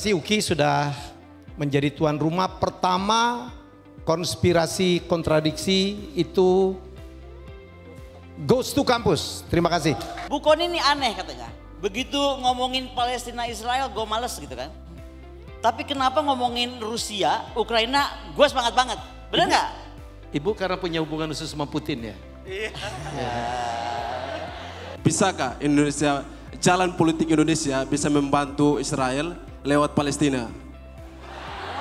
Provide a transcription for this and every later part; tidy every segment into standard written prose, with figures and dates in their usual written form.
kasih UKI sudah menjadi tuan rumah pertama konspirasi kontradiksi itu goes to kampus. Terima kasih. Bu Koni ini aneh katanya. Begitu ngomongin Palestina Israel gue males gitu kan. Tapi kenapa ngomongin Rusia, Ukraina gue semangat banget. Bener nggak? Ibu karena punya hubungan khusus sama Putin ya? Iya. Bisakah Indonesia, jalan politik Indonesia bisa membantu Israel lewat Palestina?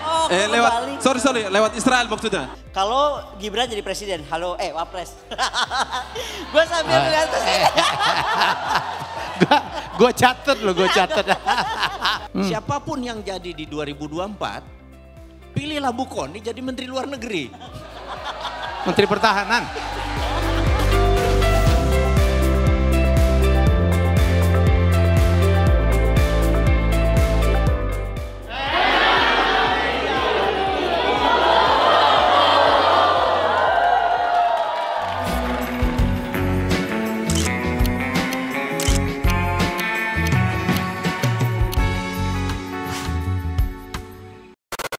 Oh, lewat Israel maksudnya. Kalau Gibran jadi presiden, wapres. Gue sambil ngeliat Gue catet loh, gue catet. Siapapun yang jadi di 2024, pilihlah Bu Koni jadi Menteri Luar Negeri. Menteri Pertahanan.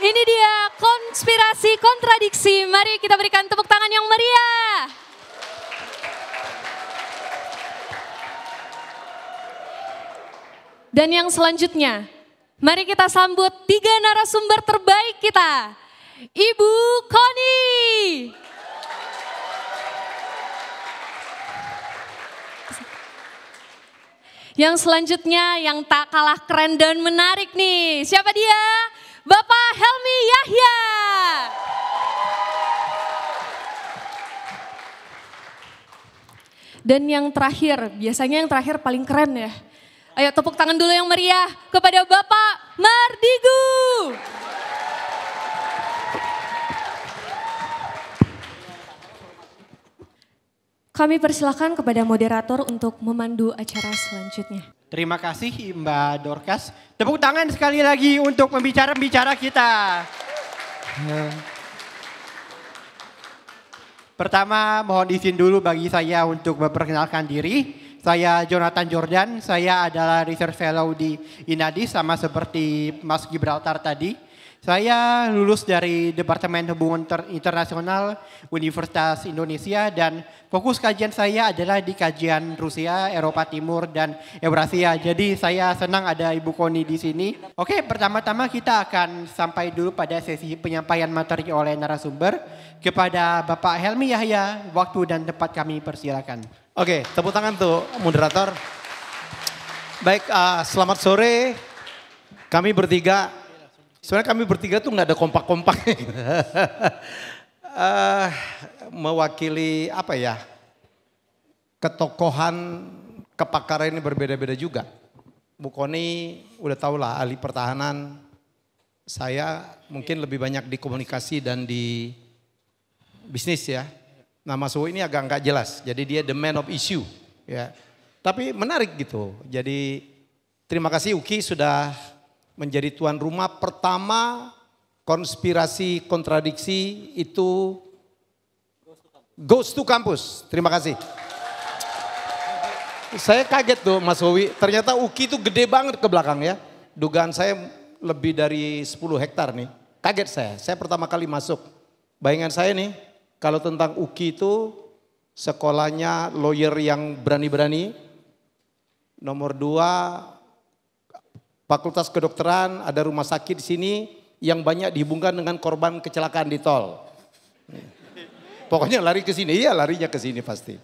Ini dia konspirasi kontradiksi. Mari kita berikan tepuk tangan yang meriah. Dan yang selanjutnya, mari kita sambut 3 narasumber terbaik kita. Ibu Koni. Yang selanjutnya yang tak kalah keren dan menarik nih. Siapa dia? Bapak Helmy Yahya. Dan yang terakhir, biasanya yang terakhir paling keren ya. Ayo tepuk tangan dulu yang meriah kepada Bapak Mardigu. Kami persilakan kepada moderator untuk memandu acara selanjutnya. Terima kasih Mbak Dorcas. Tepuk tangan sekali lagi untuk pembicara-pembicara kita. Pertama mohon izin dulu bagi saya untuk memperkenalkan diri. Saya Jonathan Jordan, saya adalah Research Fellow di INADIS sama seperti Mas Gibraltar tadi. Saya lulus dari Departemen Hubungan Internasional Universitas Indonesia dan fokus kajian saya adalah di kajian Rusia, Eropa Timur, dan Eurasia. Jadi saya senang ada Ibu Koni di sini. Oke, pertama-tama kita akan sampai dulu pada sesi penyampaian materi oleh narasumber. Kepada Bapak Helmy Yahya, waktu dan tempat kami persilakan. Oke, tepuk tangan tuh moderator. Baik, selamat sore. Kami bertiga. Sebenarnya kami bertiga tuh nggak ada kompak-kompak. Mewakili apa ya, ketokohan, kepakaran ini berbeda-beda juga. Bu Koni udah tau lah ahli pertahanan. Saya mungkin lebih banyak di komunikasi dan di bisnis ya. Nah Mas Wo ini agak nggak jelas. Jadi dia the man of issue. Ya. Tapi menarik gitu. Jadi terima kasih UKI sudah menjadi tuan rumah pertama konspirasi kontradiksi itu goes to kampus. Terima kasih. Saya kaget tuh Mas Wowi, ternyata UKI itu gede banget ke belakang ya. Dugaan saya lebih dari 10 hektar nih. Kaget saya pertama kali masuk. Bayangan saya nih, kalau tentang UKI itu sekolahnya lawyer yang berani-berani. Nomor 2, Fakultas Kedokteran, ada rumah sakit di sini yang banyak dihubungkan dengan korban kecelakaan di tol. Pokoknya lari ke sini, iya larinya ke sini pasti.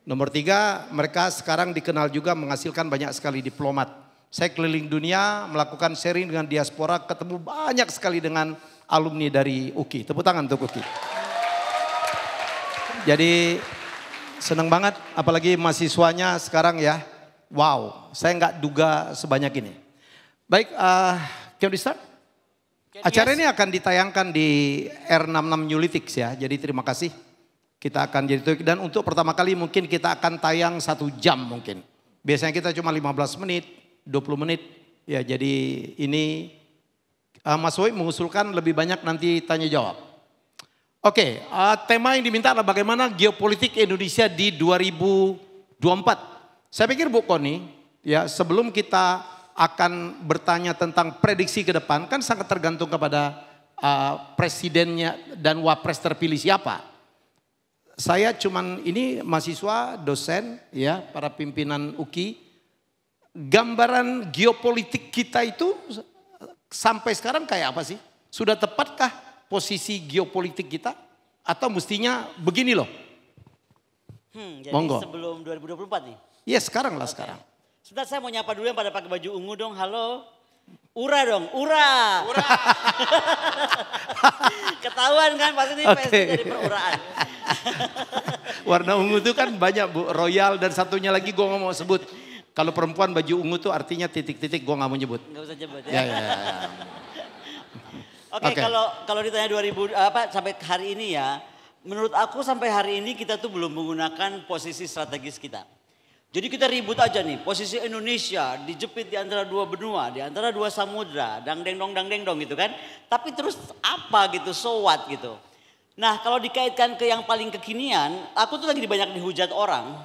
Nomor 3, mereka sekarang dikenal juga menghasilkan banyak sekali diplomat. Saya keliling dunia melakukan sharing dengan diaspora, ketemu banyak sekali dengan alumni dari UKI. Tepuk tangan untuk UKI. Jadi senang banget, apalagi mahasiswanya sekarang ya. Wow, saya nggak duga sebanyak ini. Baik, can we start? Acara ini akan ditayangkan di R66 Newlytics ya, jadi terima kasih. Kita akan jadi, dan untuk pertama kali mungkin kita akan tayang 1 jam mungkin. Biasanya kita cuma 15 menit, 20 menit. Ya jadi ini Mas Woy mengusulkan lebih banyak nanti tanya jawab. Oke, tema yang diminta adalah bagaimana geopolitik Indonesia di 2024. Saya pikir Bu Koni, ya sebelum kita akan bertanya tentang prediksi ke depan kan sangat tergantung kepada presidennya dan wapres terpilih siapa. Saya cuman ini mahasiswa, dosen, ya, para pimpinan UKI. Gambaran geopolitik kita itu sampai sekarang kayak apa sih? Sudah tepatkah posisi geopolitik kita? Atau mestinya begini loh? Jadi Monggo. sebelum 2024 nih? Ya sekarang lah sekarang. Sebentar saya mau nyapa dulu yang pada pakai baju ungu dong, halo. Ura dong, ura. Ketahuan kan pasti ini pasti dari peruraan. Warna ungu itu kan banyak Bu, royal dan satunya lagi gue nggak mau sebut. Kalau perempuan baju ungu tuh artinya titik-titik gue nggak mau nyebut. Gak usah nyebut Ya, ya. ya, ya. Oke, Oke. kalau ditanya 2000 sampai hari ini ya, menurut aku sampai hari ini kita tuh belum menggunakan posisi strategis kita. Jadi kita ribut aja nih, posisi Indonesia dijepit di antara dua benua, di antara dua samudra, dang deng dong gitu kan. Tapi terus apa gitu, so what gitu. Nah kalau dikaitkan ke yang paling kekinian, aku tuh lagi banyak dihujat orang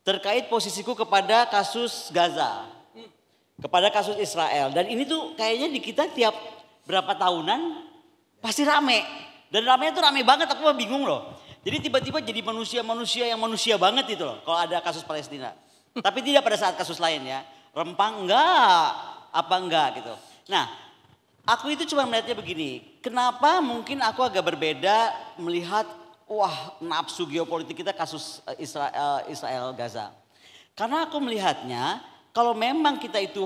terkait posisiku kepada kasus Gaza, kepada kasus Israel. Dan ini tuh kayaknya di kita tiap berapa tahunan pasti rame. Dan ramenya tuh rame banget, aku mah bingung loh. Jadi tiba-tiba jadi manusia-manusia yang manusia banget itu loh kalau ada kasus Palestina. Tapi tidak pada saat kasus lain ya. Rempang enggak, apa enggak gitu. Nah aku itu cuma melihatnya begini. Kenapa mungkin aku agak berbeda melihat wah nafsu geopolitik kita kasus Israel Gaza. Karena aku melihatnya kalau memang kita itu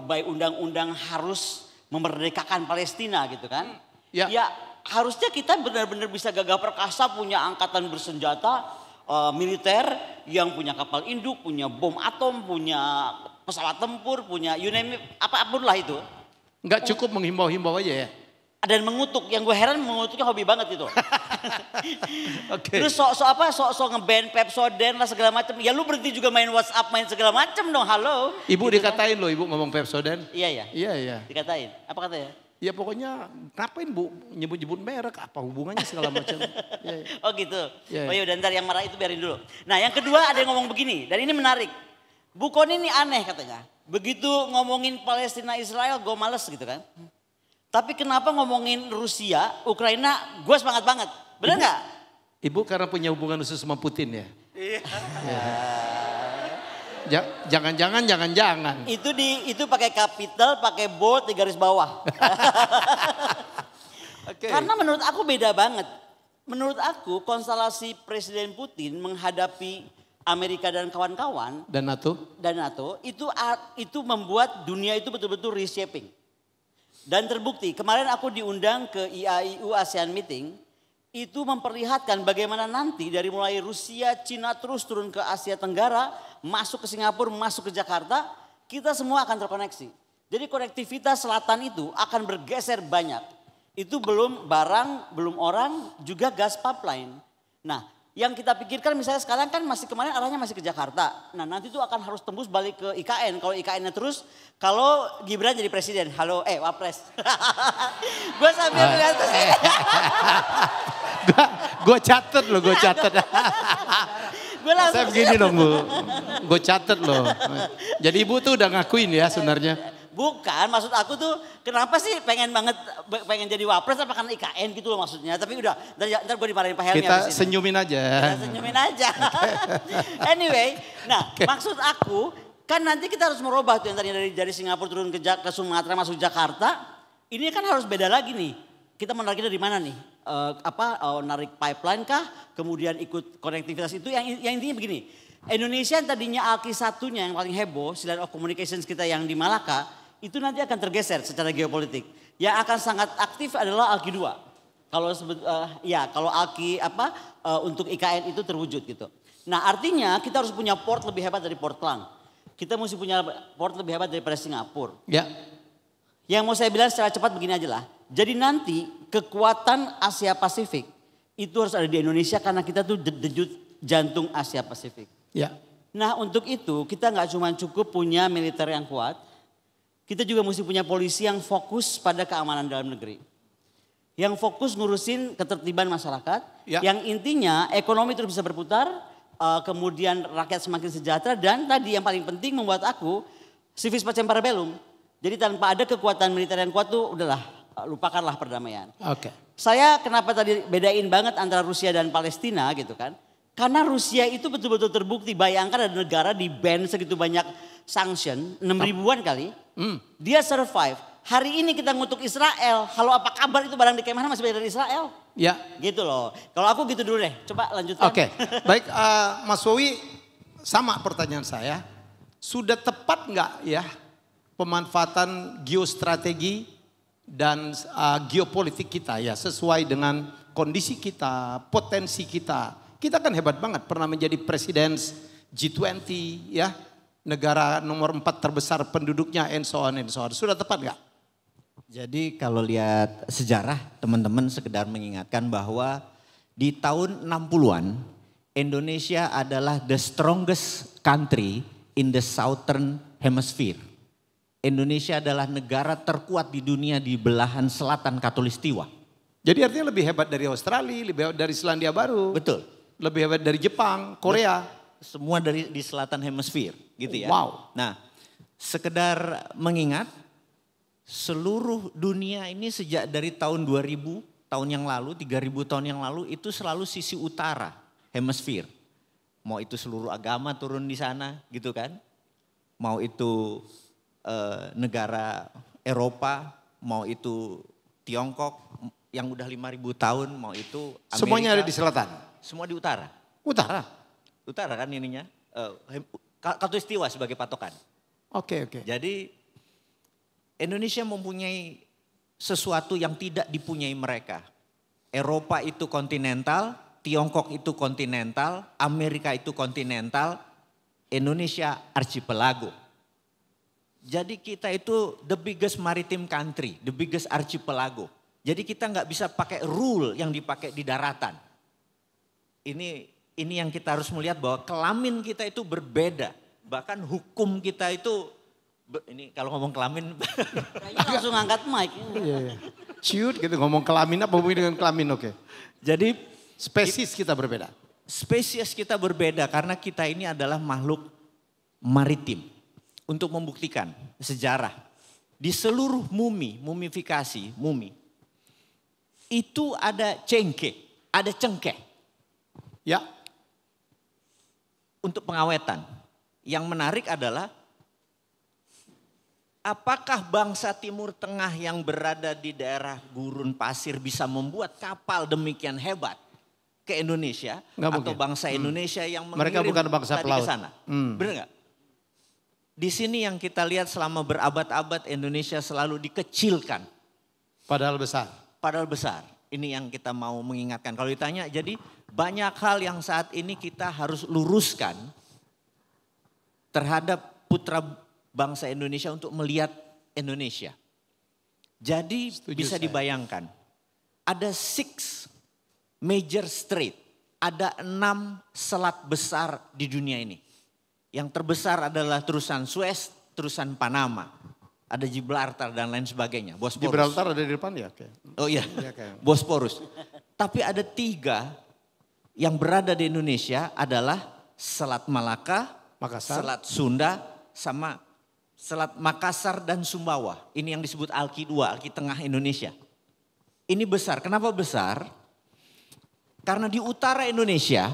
by undang-undang harus memerdekakan Palestina gitu kan. Ya harusnya kita benar-benar bisa gagah perkasa, punya angkatan bersenjata militer yang punya kapal induk, punya bom atom, punya pesawat tempur, punya you name it, apapun lah itu. Nggak cukup menghimbau-himbau aja ya? Dan mengutuk, yang gue heran mengutuknya hobi banget itu. Oke. Terus sok nge-ban Pepsodent lah segala macam. Ya lu berhenti juga main WhatsApp, main segala macam dong, halo. Ibu Gitu dikatain loh, ibu ngomong Pepsodent. Iya. Iya. Dikatain, apa katanya? Ya pokoknya ngapain Bu nyebut-nyebut merek, apa hubungannya segala macam. Ya. Oh gitu. Ya. Oh yaudah ntar yang marah itu biarin dulu. Nah yang kedua ada yang ngomong begini, dan ini menarik. Bu Koni ini aneh katanya. Begitu ngomongin Palestina Israel gue males gitu kan. Tapi kenapa ngomongin Rusia, Ukraina gue semangat banget. Bener nggak? Ibu karena punya hubungan khusus sama Putin ya? Iya. Jangan-jangan. Itu pakai capital, pakai bold di garis bawah. Oke. Karena menurut aku beda banget. Menurut aku konstelasi Presiden Putin menghadapi Amerika dan kawan-kawan Dan NATO? itu membuat dunia itu betul-betul reshaping. Dan terbukti kemarin aku diundang ke IAIU ASEAN Meeting, itu memperlihatkan bagaimana nanti dari mulai Rusia, Cina terus turun ke Asia Tenggara, masuk ke Singapura, masuk ke Jakarta, kita semua akan terkoneksi. Jadi konektivitas selatan itu akan bergeser banyak. Itu belum barang, belum orang, juga gas pipeline. Nah yang kita pikirkan misalnya sekarang kan kemarin arahnya masih ke Jakarta. Nah nanti itu akan harus tembus balik ke IKN. Kalau IKN-nya terus, kalau Gibran jadi presiden, halo wapres. Gue sambil melihat ke sini. Gue catet loh, gue catet. Gue langsung. Saya begini dong Bu, gue catet loh. Jadi Ibu tuh udah ngakuin ya sebenarnya. Bukan, maksud aku tuh kenapa sih pengen jadi wapres apa karena IKN gitu loh maksudnya. Tapi udah, ntar gue dimarahin Pak Helmi. Kita senyumin aja. Kita senyumin aja. Anyway, maksud aku kan nanti kita harus merubah tuh yang tadinya dari Singapura turun ke Sumatera masuk Jakarta. Ini kan harus beda lagi nih. Kita menariknya dari mana nih? Narik pipeline kah? Kemudian ikut konektivitas itu yang intinya begini. Indonesia yang tadinya ALKI satunya yang paling heboh, Silent of Communications kita yang di Malaka, itu nanti akan tergeser secara geopolitik. Yang akan sangat aktif adalah ALKI 2. Kalau ALKI untuk IKN itu terwujud gitu. Nah artinya kita harus punya port lebih hebat dari Port Klang. Kita mesti punya port lebih hebat daripada Singapura. Ya. Yang mau saya bilang secara cepat begini aja lah. Jadi nanti kekuatan Asia Pasifik itu harus ada di Indonesia karena kita tuh denyut jantung Asia Pasifik. Ya. Nah untuk itu kita nggak cuma cukup punya militer yang kuat. Kita juga mesti punya polisi yang fokus pada keamanan dalam negeri. Yang fokus ngurusin ketertiban masyarakat. Ya. Yang intinya ekonomi terus bisa berputar. Kemudian rakyat semakin sejahtera. Dan tadi yang paling penting membuat aku civis pacem parabellum. Jadi tanpa ada kekuatan militer yang kuat tuh udahlah, lupakanlah perdamaian. Oke. Saya kenapa tadi bedain banget antara Rusia dan Palestina gitu kan. Karena Rusia itu betul-betul terbukti. Bayangkan ada negara di ban segitu banyak sanction, 6 ribuan kali. Dia survive. Hari ini kita ngutuk Israel. Halo apa kabar itu barang di kemana masih dari Israel? Ya. Gitu loh. Kalau aku gitu dulu deh. Coba lanjutkan. Oke. Baik Mas Wowi, sama pertanyaan saya. Sudah tepat nggak ya pemanfaatan geostrategi dan geopolitik kita ya sesuai dengan kondisi kita, potensi kita. Kita kan hebat banget pernah menjadi presiden G20 ya. Negara nomor 4 terbesar penduduknya and so on and so on. Sudah tepat nggak? Jadi kalau lihat sejarah teman-teman sekedar mengingatkan bahwa di tahun 60-an Indonesia adalah the strongest country in the southern hemisphere. Indonesia adalah negara terkuat di dunia di belahan selatan Khatulistiwa. Jadi artinya lebih hebat dari Australia, lebih hebat dari Selandia Baru. Betul. Lebih hebat dari Jepang, Korea. Semua dari di selatan hemisfer gitu ya. Wow. Nah, sekedar mengingat seluruh dunia ini sejak dari tahun 2000 tahun yang lalu, 3000 tahun yang lalu itu selalu sisi utara hemisfer. Mau itu seluruh agama turun di sana gitu kan. Mau itu negara Eropa, mau itu Tiongkok yang udah 5000 tahun, mau itu Amerika. Semuanya ada di selatan. Semua di utara. Utara. Utara kan ininya. Khatulistiwa sebagai patokan. Oke. Jadi Indonesia mempunyai sesuatu yang tidak dipunyai mereka. Eropa itu kontinental, Tiongkok itu kontinental, Amerika itu kontinental, Indonesia archipelago. Jadi kita itu the biggest maritime country, the biggest archipelago. Jadi kita nggak bisa pakai rule yang dipakai di daratan. Ini yang kita harus melihat bahwa kelamin kita itu berbeda. Bahkan hukum kita itu, ini kalau ngomong kelamin. Kayaknya langsung angkat mic. Iya. Ciut gitu ngomong kelamin apa hubungannya dengan kelamin oke. Jadi Spesies kita berbeda. spesies kita berbeda karena kita ini adalah makhluk maritim. Untuk membuktikan sejarah. Di seluruh mumifikasi, itu ada cengkeh. Ya. Untuk pengawetan. Yang menarik adalah apakah bangsa Timur Tengah yang berada di daerah gurun pasir bisa membuat kapal demikian hebat ke Indonesia? Nggak atau mungkin. bangsa Indonesia yang Mereka mengirim bukan bangsa tadi pelaut. ke sana? Benar nggak? Di sini yang kita lihat selama berabad-abad Indonesia selalu dikecilkan. Padahal besar. Padahal besar. Ini yang kita mau mengingatkan. Kalau ditanya, jadi banyak hal yang saat ini kita harus luruskan terhadap putra bangsa Indonesia untuk melihat Indonesia. Jadi bisa dibayangkan, ada 6 major strait, ada 6 selat besar di dunia ini. Yang terbesar adalah terusan Suez, terusan Panama. Ada Gibraltar dan lain sebagainya. Bosporus. Gibraltar ada di depan ya. Oke. Oh iya, Bosporus. Tapi ada 3 yang berada di Indonesia adalah Selat Malaka, Makassar. Selat Sunda, sama Selat Makassar dan Sumbawa. Ini yang disebut Alki 2, Alki Tengah Indonesia. Ini besar. Kenapa besar? Karena di utara Indonesia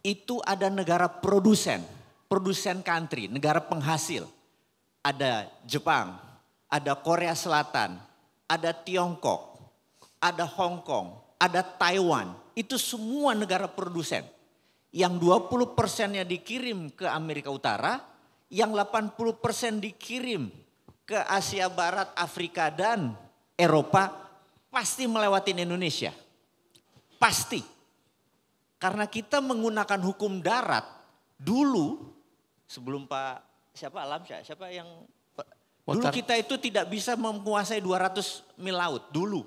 itu ada negara produsen country, negara penghasil. Ada Jepang, ada Korea Selatan, ada Tiongkok, ada Hong Kong, ada Taiwan. Itu semua negara produsen. Yang 20%-nya dikirim ke Amerika Utara, yang 80% dikirim ke Asia Barat, Afrika dan Eropa, pasti melewatin Indonesia. Pasti. Karena kita menggunakan hukum darat dulu sebelum siapa yang dulu kita itu tidak bisa menguasai 200 mil laut dulu.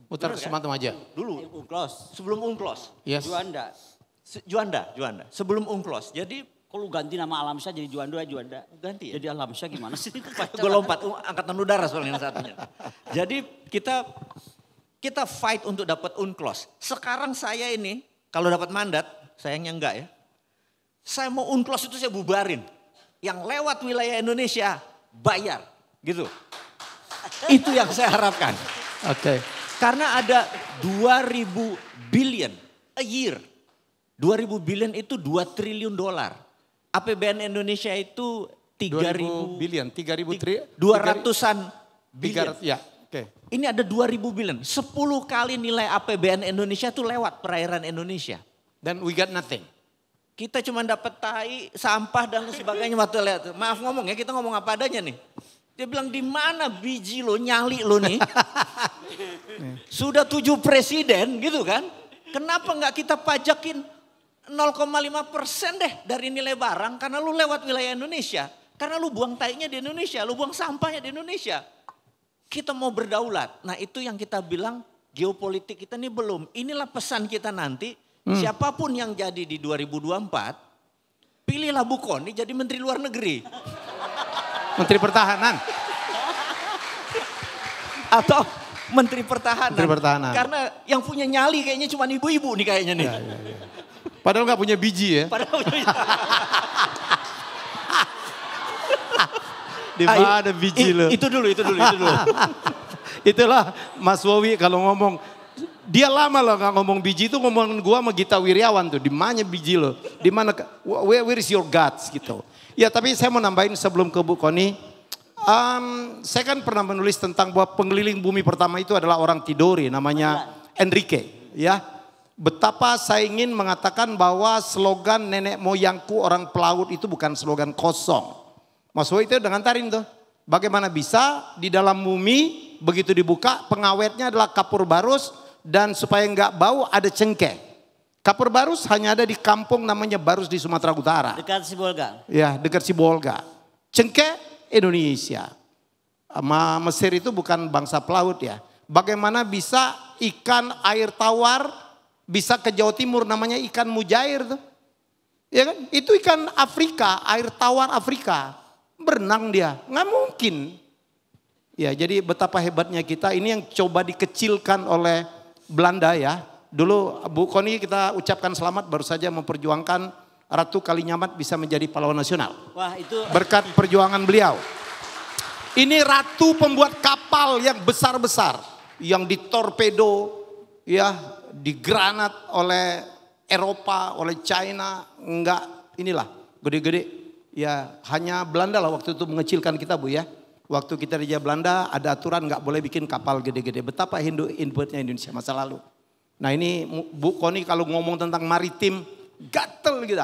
Mutar semacam aja. Dulu. UNCLOS. Sebelum UNCLOS. Yes. Juanda. Juanda. Sebelum UNCLOS. Jadi Kalau ganti nama Alamsyah jadi Juanda. ganti ya. Jadi Alamsyah gimana sih? Gue lompat angkatan udara soalnya satunya. Jadi kita fight untuk dapat UNCLOS. Sekarang saya ini kalau dapat mandat, sayangnya enggak ya. Saya mau UNCLOS itu saya bubarin. Yang lewat wilayah Indonesia bayar. Gitu. Itu yang saya harapkan. Oke. Karena ada 2.000 billion a year. 2.000 billion itu 2 triliun dolar. APBN Indonesia itu 3.000 billion, 3.000 triliun. 200-an billion. Ya, oke. Ini ada 2.000 billion. 10 kali nilai APBN Indonesia itu lewat perairan Indonesia. Dan we got nothing. Kita cuma dapat tai, sampah dan sebagainya waktu lihat. Maaf ngomong ya, kita ngomong apa adanya nih. Dia bilang di mana biji lo, nyali lo nih. Sudah 7 presiden gitu kan. Kenapa nggak kita pajakin 0,5% deh dari nilai barang. Karena lu lewat wilayah Indonesia. Karena lu buang tainya di Indonesia, lu buang sampahnya di Indonesia. Kita mau berdaulat. Nah itu yang kita bilang geopolitik kita ini belum. Inilah pesan kita nanti. Siapapun yang jadi di 2024, pilihlah Bu Kony jadi Menteri Luar Negeri. Menteri Pertahanan. Atau Menteri Pertahanan. Menteri Pertahanan. Karena yang punya nyali kayaknya cuma ibu-ibu nih kayaknya nih. Ya. Padahal nggak punya biji ya. Padahal Di mana biji lo? Itu dulu. Itulah Mas Wowi kalau ngomong. Dia lama loh gak ngomong biji itu, ngomongin gua sama Gita Wirjawan tuh. Di mana biji lo? Di mana? Where is your guts gitu. Ya tapi saya mau nambahin sebelum ke Bu Kony. Saya kan pernah menulis tentang bahwa pengeliling bumi pertama itu adalah orang Tidore namanya Enrique. Ya, betapa saya ingin mengatakan bahwa slogan nenek moyangku orang pelaut itu bukan slogan kosong. Mas Wowi itu dengan tarin tuh. Bagaimana bisa di dalam bumi begitu dibuka pengawetnya adalah kapur barus dan supaya nggak bau ada cengkeh. Kapur barus hanya ada di kampung namanya Barus di Sumatera Utara. Dekat Sibolga. Ya, dekat Sibolga. Cengkeh Indonesia. Mesir itu bukan bangsa pelaut ya. Bagaimana bisa ikan air tawar bisa ke Jawa Timur namanya ikan mujair tuh. Ya kan? Itu ikan Afrika, air tawar Afrika. Berenang dia, nggak mungkin. Ya, jadi betapa hebatnya kita. Ini yang coba dikecilkan oleh Belanda ya. Dulu Bu Kony kita ucapkan selamat baru saja memperjuangkan Ratu Kalinyamat bisa menjadi pahlawan nasional. Wah itu. Berkat perjuangan beliau. Ini ratu pembuat kapal yang besar-besar. Yang ditorpedo, ya, digranat oleh Eropa, oleh China. Enggak, inilah gede-gede. Ya hanya Belanda lah waktu itu mengecilkan kita Bu ya. Waktu kita di Belanda ada aturan nggak boleh bikin kapal gede-gede. Betapa inputnya Indonesia masa lalu. Nah ini Bu Kony kalau ngomong tentang maritim gatel gitu.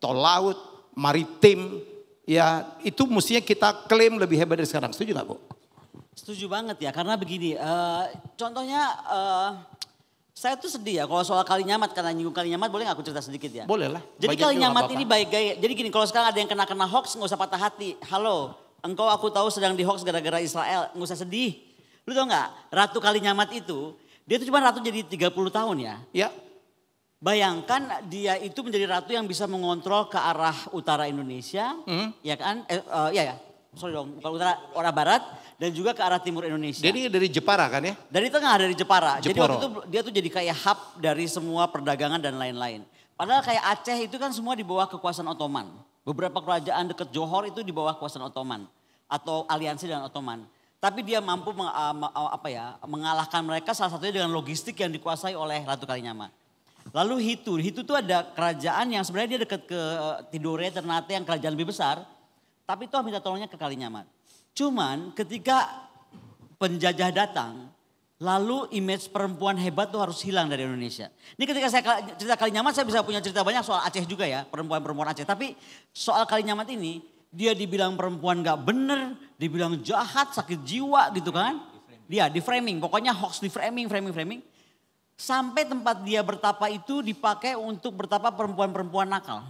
Tol laut, maritim, ya itu mestinya kita klaim lebih hebat dari sekarang. Setuju nggak Bu? Setuju banget ya karena begini. Contohnya saya tuh sedih ya kalau soal Kalinyamat karena nyinggung Kalinyamat boleh nggak aku cerita sedikit ya? Boleh lah. Jadi Kalinyamat ini baik gaya. Jadi gini kalau sekarang ada yang kena hoax nggak usah patah hati. Halo. Engkau aku tahu sedang di hoax gara-gara Israel, nggak usah sedih. Lu tau nggak, Ratu Kalinyamat itu, dia tuh cuma ratu jadi 30 tahun ya. Ya. Bayangkan dia itu menjadi ratu yang bisa mengontrol ke arah utara Indonesia, ya kan? Sorry dong, bukan utara, arah barat dan juga ke arah timur Indonesia. Jadi dari Jepara kan ya? Dari tengah, dari Jepara. Jadi Jeporo. waktu itu dia tuh jadi kayak hub dari semua perdagangan dan lain-lain. Padahal kayak Aceh itu kan semua di bawah kekuasaan Ottoman. Beberapa kerajaan dekat Johor itu di bawah kekuasaan Ottoman atau aliansi dengan Ottoman. Tapi dia mampu mengalahkan mereka salah satunya dengan logistik yang dikuasai oleh Ratu Kalinyamat. Lalu Hitu tuh ada kerajaan yang sebenarnya dia dekat ke Tidore, Ternate yang kerajaan lebih besar. Tapi itu minta tolongnya ke Kalinyamat. Cuman ketika penjajah datang, lalu image perempuan hebat tuh harus hilang dari Indonesia. Ini ketika saya cerita Kalinyamat saya bisa punya cerita banyak soal Aceh juga ya, perempuan-perempuan Aceh. Tapi soal Kalinyamat ini dia dibilang perempuan gak bener, dibilang jahat, sakit jiwa gitu kan. Dia di framing, pokoknya hoax di framing. Sampai tempat dia bertapa itu dipakai untuk bertapa perempuan-perempuan nakal.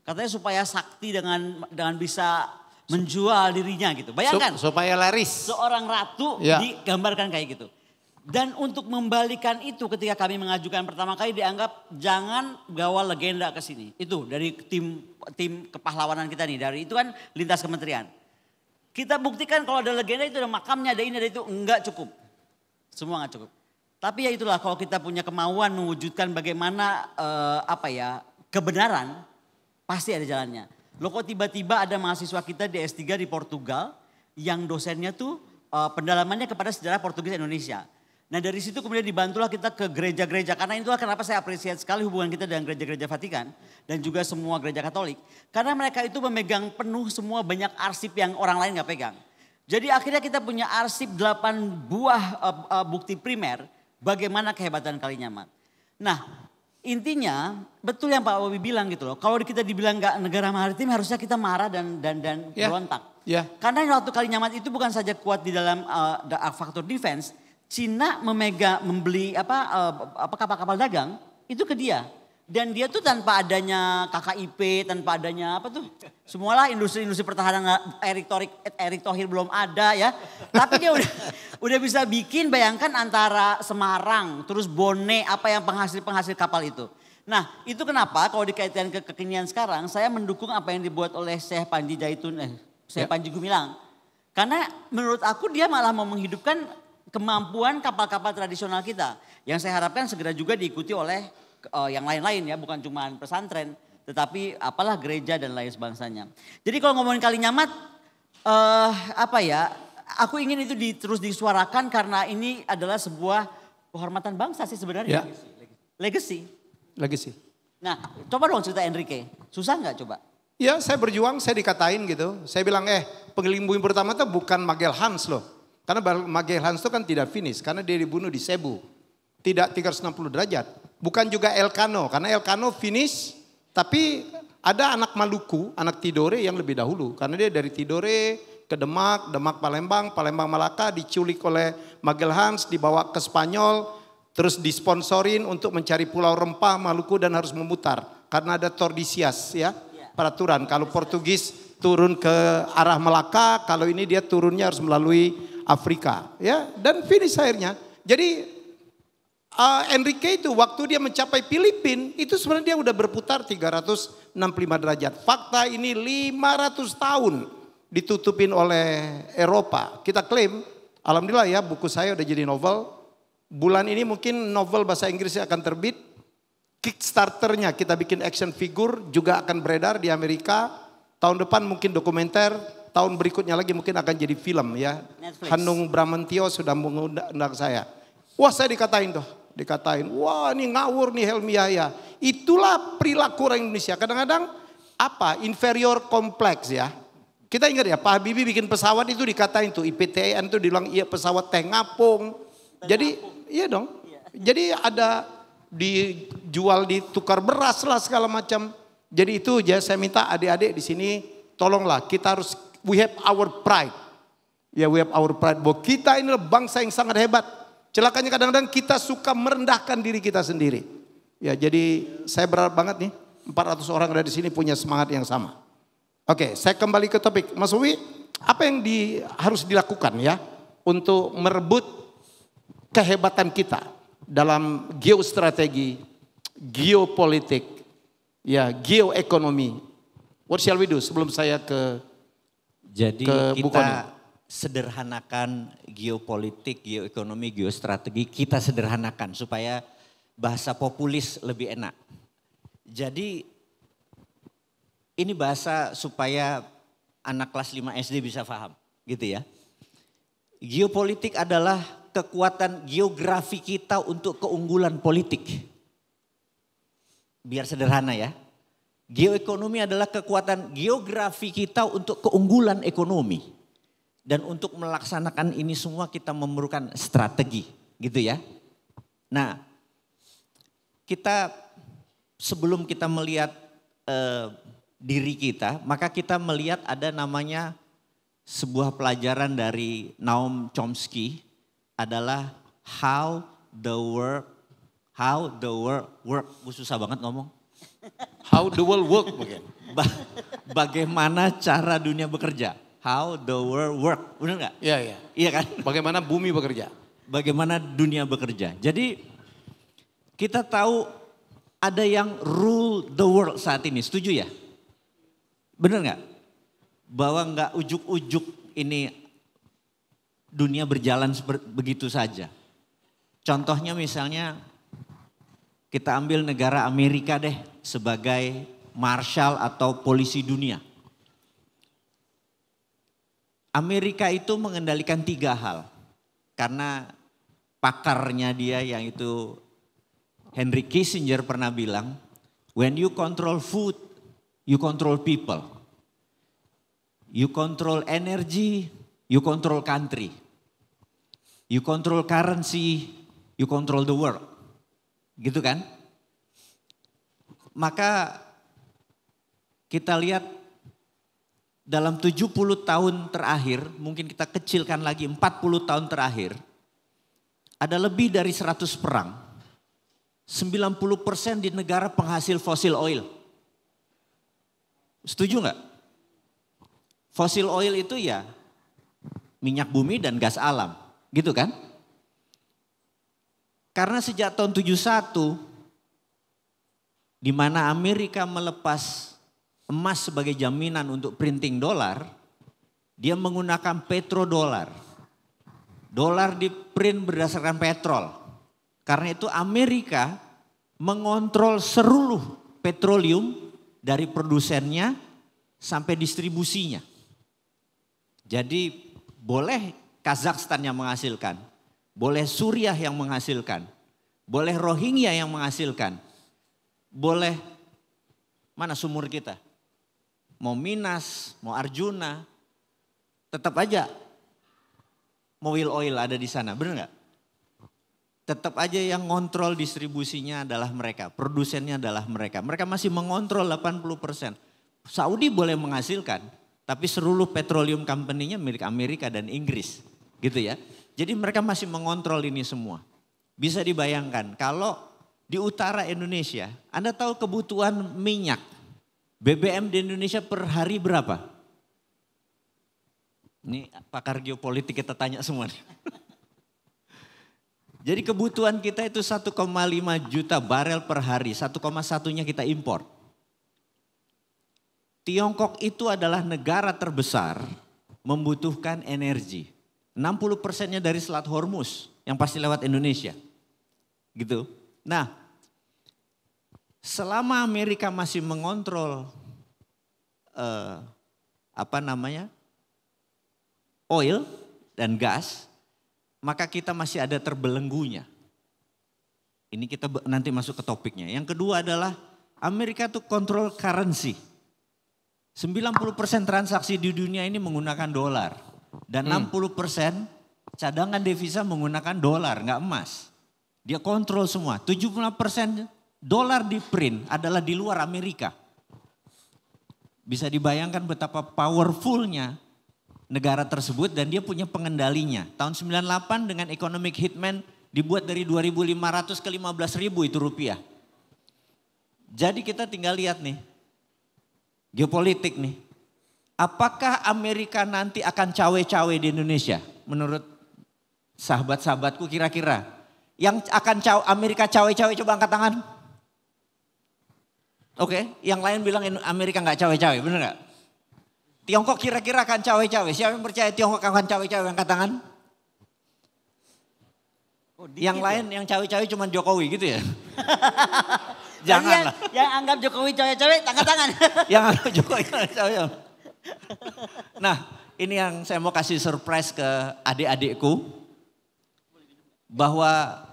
Katanya supaya sakti dengan bisa menjual dirinya gitu. Bayangkan. Supaya laris. Seorang ratu digambarkan kayak gitu. Dan untuk membalikan itu ketika kami mengajukan pertama kali dianggap jangan bawa legenda ke sini. Itu dari tim kepahlawanan kita nih. Dari itu kan lintas kementerian. Kita buktikan kalau ada legenda itu ada makamnya, ada ini, ada itu. Enggak cukup. Semua enggak cukup. Tapi ya itulah kalau kita punya kemauan mewujudkan bagaimana kebenaran pasti ada jalannya. Loh kok tiba-tiba ada mahasiswa kita di S3 di Portugal yang dosennya tuh pendalamannya kepada sejarah Portugis Indonesia. Nah dari situ kemudian dibantulah kita ke gereja-gereja. Karena itulah kenapa saya apresiasi sekali hubungan kita dengan gereja-gereja Vatikan. Dan juga semua gereja Katolik. Karena mereka itu memegang penuh semua banyak arsip yang orang lain gak pegang. Jadi akhirnya kita punya arsip 8 buah bukti primer. Bagaimana kehebatan Kalinyamat. Nah intinya betul yang Pak Bobi bilang gitu loh. Kalau kita dibilang gak negara maritim harusnya kita marah dan berontak. Karena waktu Kalinyamat itu bukan saja kuat di dalam faktor defense. Cina membeli kapal-kapal dagang itu ke dia. Dan dia tuh tanpa adanya KKIP, tanpa adanya semualah industri-industri pertahanan Erick Thohir belum ada ya. Tapi dia udah bisa bikin, bayangkan antara Semarang, terus Bone, apa yang penghasil kapal itu. Nah itu kenapa kalau dikaitkan ke kekinian sekarang, saya mendukung apa yang dibuat oleh Syekh Panji Panji Gumilang. Karena menurut aku dia malah mau menghidupkan kemampuan kapal-kapal tradisional kita. Yang saya harapkan segera juga diikuti oleh yang lain-lain ya. Bukan cuma pesantren. Tetapi apalah gereja dan lain sebangsanya. Jadi kalau ngomongin Kalinyamat. Aku ingin itu terus disuarakan karena ini adalah sebuah kehormatan bangsa sih sebenarnya. Legacy. Nah coba dong cerita Enrique. Susah nggak coba? Ya saya berjuang, saya dikatain gitu. Saya bilang pengelindung pertama itu bukan Magelhaens loh. Karena Magelhaens itu kan tidak finish. Karena dia dibunuh di Cebu. Tidak 360 derajat. Bukan juga Elcano. Karena Elcano finish. Tapi ada anak Maluku, anak Tidore yang lebih dahulu. Karena dia dari Tidore ke Demak, Demak Palembang, Palembang Malaka. Diculik oleh Magelhaens, dibawa ke Spanyol. Terus disponsorin untuk mencari pulau rempah Maluku dan harus memutar. Karena ada Tordesillas ya. Peraturan. Kalau Portugis turun ke arah Melaka. Kalau ini dia turunnya harus melalui Afrika ya, dan finish akhirnya. Jadi Enrique itu waktu dia mencapai Filipina itu sebenarnya dia udah berputar 365 derajat. Fakta ini 500 tahun ditutupin oleh Eropa. Kita klaim, alhamdulillah ya buku saya udah jadi novel. Bulan ini mungkin novel bahasa Inggrisnya akan terbit. Kickstarternya kita bikin action figure juga akan beredar di Amerika. Tahun depan mungkin dokumenter. Tahun berikutnya lagi mungkin akan jadi film ya. Netflix. Hanung Bramantio sudah mengundang saya. Wah saya dikatain. Wah ini ngawur nih Helmi Yahya. Itulah perilaku orang Indonesia. Kadang-kadang inferior kompleks ya. Kita ingat ya Pak Habibie bikin pesawat itu dikatain tuh. IPTN tuh dibilang iya pesawat teh ngapung. Jadi iya dong. Jadi ada dijual ditukar beras lah segala macam. Jadi itu saya minta adik-adik di sini tolonglah kita harus we have our pride. Ya we have our pride. Bahwa kita ini bangsa yang sangat hebat. Celakanya kadang-kadang kita suka merendahkan diri kita sendiri. Ya jadi saya berharap banget nih 400 orang ada di sini punya semangat yang sama. Oke, saya kembali ke topik. Mas Uwi, apa yang harus dilakukan ya untuk merebut kehebatan kita dalam geostrategi, geopolitik, ya geoekonomi. What shall we do sebelum saya Jadi kita sederhanakan geopolitik, geoekonomi, geostrategi, kita sederhanakan supaya bahasa populis lebih enak. Jadi ini bahasa supaya anak kelas 5 SD bisa paham gitu ya. Geopolitik adalah kekuatan geografi kita untuk keunggulan politik. Biar sederhana ya. Geoekonomi adalah kekuatan geografi kita untuk keunggulan ekonomi. Dan untuk melaksanakan ini semua kita memerlukan strategi gitu ya. Nah kita sebelum kita melihat diri kita, maka kita melihat ada namanya sebuah pelajaran dari Noam Chomsky adalah how the world work. Gue susah banget ngomong. How the world work mungkin. Bagaimana cara dunia bekerja? How the world work. Benar nggak? Iya, iya. Iya kan? Bagaimana bumi bekerja? Bagaimana dunia bekerja. Jadi kita tahu ada yang rule the world saat ini. Setuju ya? Benar nggak? Bahwa nggak ujuk-ujuk ini dunia berjalan begitu saja. Contohnya misalnya kita ambil negara Amerika deh sebagai marshal atau polisi dunia. Amerika itu mengendalikan 3 hal. Karena pakarnya dia yang itu Henry Kissinger pernah bilang, when you control food, you control people. You control energy, you control country. You control currency, you control the world. Gitu kan? Maka kita lihat dalam 70 tahun terakhir, mungkin kita kecilkan lagi 40 tahun terakhir, ada lebih dari 100 perang. 90% di negara penghasil fosil oil. Setuju nggak? Fosil oil itu ya minyak bumi dan gas alam, gitu kan? Karena sejak tahun 71, di mana Amerika melepas emas sebagai jaminan untuk printing dolar, dia menggunakan petrodolar. Dolar diprint berdasarkan petrol. Karena itu Amerika mengontrol seluruh petroleum dari produsennya sampai distribusinya. Jadi boleh Kazakhstan yang menghasilkan, boleh Suriah yang menghasilkan, boleh Rohingya yang menghasilkan, boleh mana sumur kita, mau Minas, mau Arjuna, tetap aja mobil oil ada di sana, benar nggak? Tetap aja yang ngontrol distribusinya adalah mereka, produsennya adalah mereka. Mereka masih mengontrol 80%. Saudi boleh menghasilkan, tapi seluruh petroleum company-nya milik Amerika dan Inggris, gitu ya. Jadi mereka masih mengontrol ini semua. Bisa dibayangkan kalau di utara Indonesia, Anda tahu kebutuhan minyak BBM di Indonesia per hari berapa? Ini pakar geopolitik kita tanya semua nih. Jadi kebutuhan kita itu 1,5 juta barel per hari, 1,1-nya kita impor. Tiongkok itu adalah negara terbesar membutuhkan energi. 60%-nya dari Selat Hormuz yang pasti lewat Indonesia. Gitu. Nah, selama Amerika masih mengontrol oil dan gas, maka kita masih ada terbelenggunya. Ini kita nanti masuk ke topiknya. Yang kedua adalah Amerika itu kontrol currency. 90% transaksi di dunia ini menggunakan dolar. Dan 60% cadangan devisa menggunakan dolar, nggak emas. Dia kontrol semua. 75% dolar di print adalah di luar Amerika. Bisa dibayangkan betapa powerfulnya negara tersebut dan dia punya pengendalinya. Tahun 98 dengan economic hitman dibuat dari 2.500 ke 15.000 itu rupiah. Jadi kita tinggal lihat nih, geopolitik nih. Apakah Amerika nanti akan cawe-cawe di Indonesia? Menurut sahabat-sahabatku kira-kira. Yang akan Amerika cawe-cawe coba angkat tangan. Oke, yang lain bilang Amerika nggak cawe-cawe, bener nggak? Tiongkok kira-kira akan cawe-cawe. Siapa yang percaya Tiongkok akan cawe-cawe angkat tangan? Yang lain yang cawe-cawe cuma Jokowi gitu ya? Janganlah. Yang anggap Jokowi cawe-cawe angkat tangan. Yang anggap Jokowi cawe-cawe. Nah, ini yang saya mau kasih surprise ke adik-adikku. Bahwa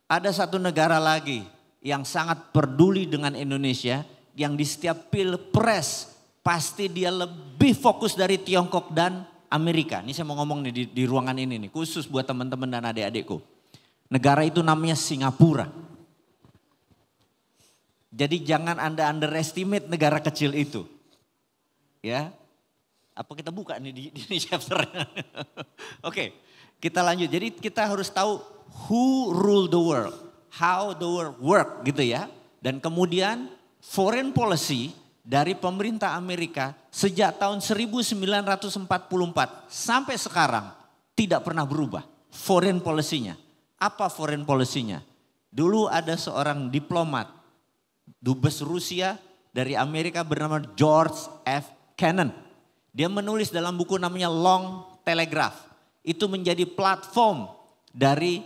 ada satu negara lagi yang sangat peduli dengan Indonesia. Yang di setiap pilpres pasti dia lebih fokus dari Tiongkok dan Amerika. Ini saya mau ngomong nih di ruangan ini nih. Khusus buat teman-teman dan adik-adikku. Negara itu namanya Singapura. Jadi jangan Anda underestimate negara kecil itu. Ya. Apa kita buka nih di chapter-nya? Oke, kita lanjut. Jadi kita harus tahu who rule the world, how the world work gitu ya. Dan kemudian foreign policy dari pemerintah Amerika sejak tahun 1944 sampai sekarang tidak pernah berubah. Foreign policy-nya. Apa foreign policy-nya? Dulu ada seorang diplomat, dubes Rusia dari Amerika bernama George F. Kennan. Dia menulis dalam buku namanya Long Telegraph. Itu menjadi platform dari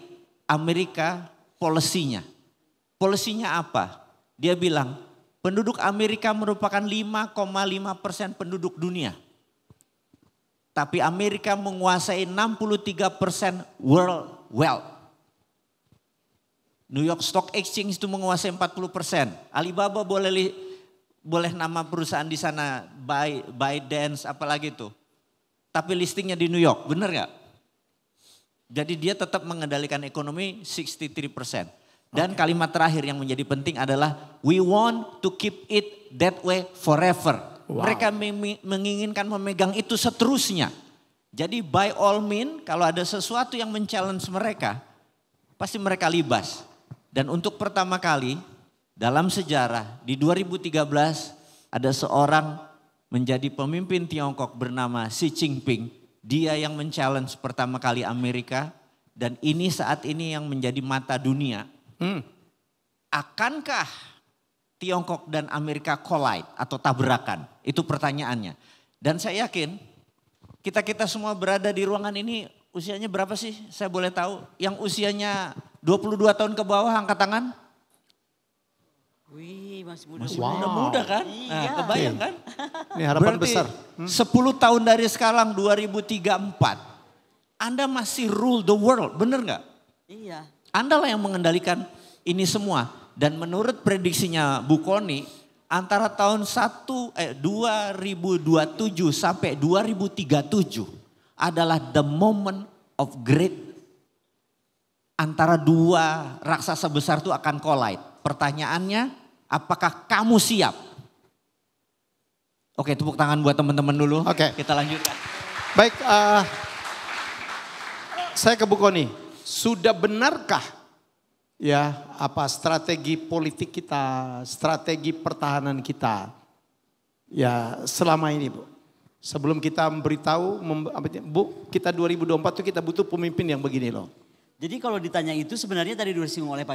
Amerika policy-nya. Policy-nya apa? Dia bilang penduduk Amerika merupakan 5,5% penduduk dunia. Tapi Amerika menguasai 63% world wealth. New York Stock Exchange itu menguasai 40%. Alibaba boleh nama perusahaan di sana ByteDance apalagi itu. Tapi listingnya di New York, benar nggak? Jadi dia tetap mengendalikan ekonomi 63%. Dan kalimat terakhir yang menjadi penting adalah we want to keep it that way forever. Wow. Mereka menginginkan memegang itu seterusnya. Jadi by all means kalau ada sesuatu yang men-challenge mereka, pasti mereka libas. Dan untuk pertama kali dalam sejarah di 2013 ada seorang menjadi pemimpin Tiongkok bernama Xi Jinping. Dia yang men-challenge pertama kali Amerika dan ini saat ini yang menjadi mata dunia. Akankah Tiongkok dan Amerika collide atau tabrakan? Itu pertanyaannya. Dan saya yakin kita semua berada di ruangan ini usianya berapa sih? Saya boleh tahu yang usianya 22 tahun ke bawah angkat tangan? Wih, masih muda. Masih muda kan? Nah, Iya. kebayang kan? Ini harapan Berarti besar. 10 tahun dari sekarang 2034. Anda masih rule the world, bener nggak? Iya. Anda lah yang mengendalikan ini semua. Dan menurut prediksinya Bu Koni, antara tahun 2027 sampai 2037 adalah the moment of great. Antara dua raksasa besar itu akan collide. Pertanyaannya, apakah kamu siap? Oke, tepuk tangan buat teman-teman dulu. Oke. Kita lanjutkan. Baik, saya ke Bu Koni. Sudah benarkah ya apa strategi politik kita, strategi pertahanan kita ya selama ini Bu? Sebelum kita memberitahu, Bu, kita 2024 itu kita butuh pemimpin yang begini loh. Jadi kalau ditanya itu sebenarnya tadi disinggung oleh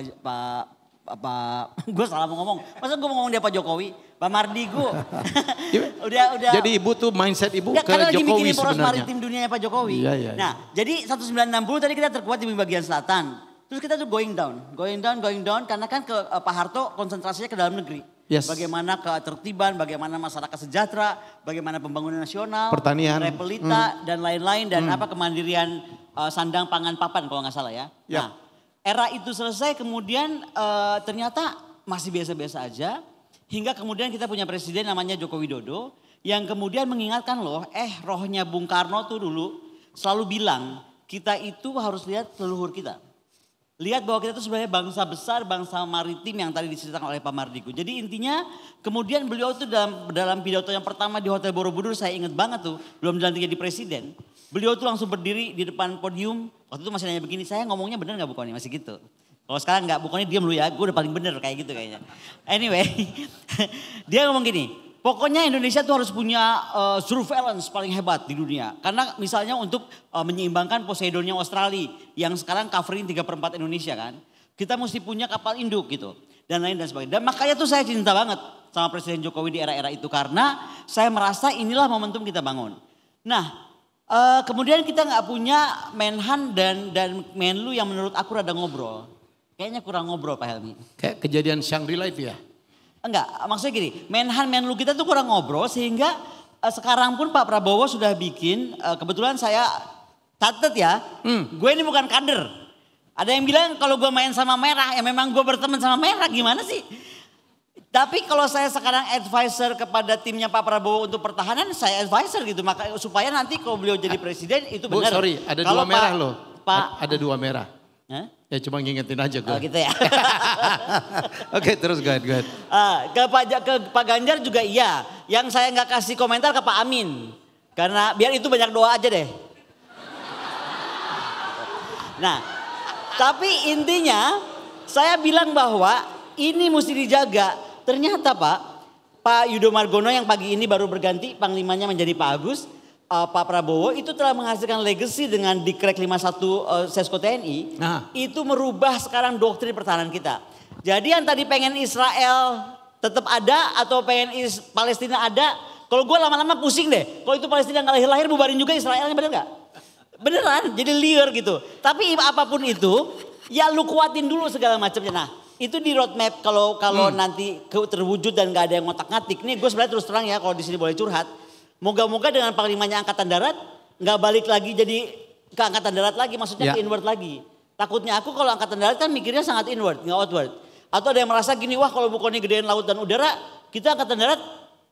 gue salah mau ngomong. Masa gue mau ngomong dia Pak Jokowi? Pak Mardigu. udah. Jadi Ibu tuh mindset Ibu Ya, ke karena lagi Jokowi bikinin poros sebenarnya. maritim dunianya Pak Jokowi. Iya. Nah, jadi 1960 tadi kita terkuat di bagian selatan. Terus kita tuh going down karena kan ke Pak Harto konsentrasinya ke dalam negeri. Yes. Bagaimana ketertiban, bagaimana masyarakat sejahtera, bagaimana pembangunan nasional, Pertanian. repelita dan lain-lain dan apa kemandirian sandang pangan papan kalau nggak salah ya. Yap. Nah, era itu selesai kemudian ternyata masih biasa-biasa aja. Hingga kemudian kita punya presiden namanya Joko Widodo. Yang kemudian mengingatkan loh, rohnya Bung Karno tuh dulu selalu bilang kita itu harus lihat leluhur kita. Lihat bahwa kita itu sebenarnya bangsa besar, bangsa maritim yang tadi diceritakan oleh Pak Mardigu. Jadi intinya kemudian beliau itu dalam pidato yang pertama di Hotel Borobudur saya ingat banget tuh. Belum dilantik jadi presiden. Beliau tuh langsung berdiri di depan podium. Waktu itu masih nanya begini, saya ngomongnya benar gak Bu Koni? Masih gitu. Kalau sekarang gak, Bu Koni diam dulu ya, gue udah paling bener kayak gitu kayaknya. Anyway, dia ngomong gini, pokoknya Indonesia tuh harus punya surveillance paling hebat di dunia. Karena misalnya untuk menyeimbangkan Poseidonnya Australia yang sekarang covering 3/4 Indonesia kan. Kita mesti punya kapal induk gitu. Dan lain dan sebagainya. Dan makanya tuh saya cinta banget sama Presiden Jokowi di era-era itu. Karena saya merasa inilah momentum kita bangun. Nah kemudian kita nggak punya Menhan dan Menlu yang menurut aku rada ngobrol. Kayaknya kurang ngobrol Pak Helmi. Kayak kejadian Shangri-La itu ya? Enggak, maksudnya gini, Menlu kita tuh kurang ngobrol sehingga sekarang pun Pak Prabowo sudah bikin, kebetulan saya catat ya, gue ini bukan kader. Ada yang bilang kalau gue main sama merah, ya memang gue berteman sama merah, gimana sih? Tapi kalau saya sekarang advisor kepada timnya Pak Prabowo untuk pertahanan, saya advisor gitu. Maka supaya nanti kalau beliau jadi presiden itu Bu, benar. sorry, ada kalau dua merah Pak, loh. Ada dua merah. Hah? Ya cuma ngingetin aja gue. Oh gitu ya. Oke, terus go ahead. Ke Pak Ganjar juga iya. Yang saya nggak kasih komentar ke Pak Amin. Karena biar itu banyak doa aja deh. Nah, tapi intinya saya bilang bahwa ini mesti dijaga. Ternyata Pak Yudo Margono yang pagi ini baru berganti, panglimanya menjadi Pak Agus. Pak Prabowo itu telah menghasilkan legacy dengan Dikrek 51 Sesko TNI. Nah. Itu merubah sekarang doktrin pertahanan kita. Jadi yang tadi pengen Israel tetap ada atau pengen Palestina ada. Kalau gue lama-lama pusing deh. Kalau itu Palestina nggak lahir-lahir bubarin juga Israelnya, bener nggak? Beneran jadi liar gitu. Tapi apapun itu ya lu kuatin dulu segala macamnya. Nah itu di roadmap kalau nanti terwujud dan nggak ada yang ngotak-ngatik. Nih gue sebenarnya terus terang ya kalau di sini boleh curhat. Moga-moga dengan panglimanya Angkatan Darat nggak balik lagi jadi ke angkatan darat lagi, maksudnya Ya. ke inward lagi. Takutnya aku kalau angkatan darat kan mikirnya sangat inward, nggak outward. Atau ada yang merasa gini, wah kalau bukannya gedein laut dan udara, kita angkatan darat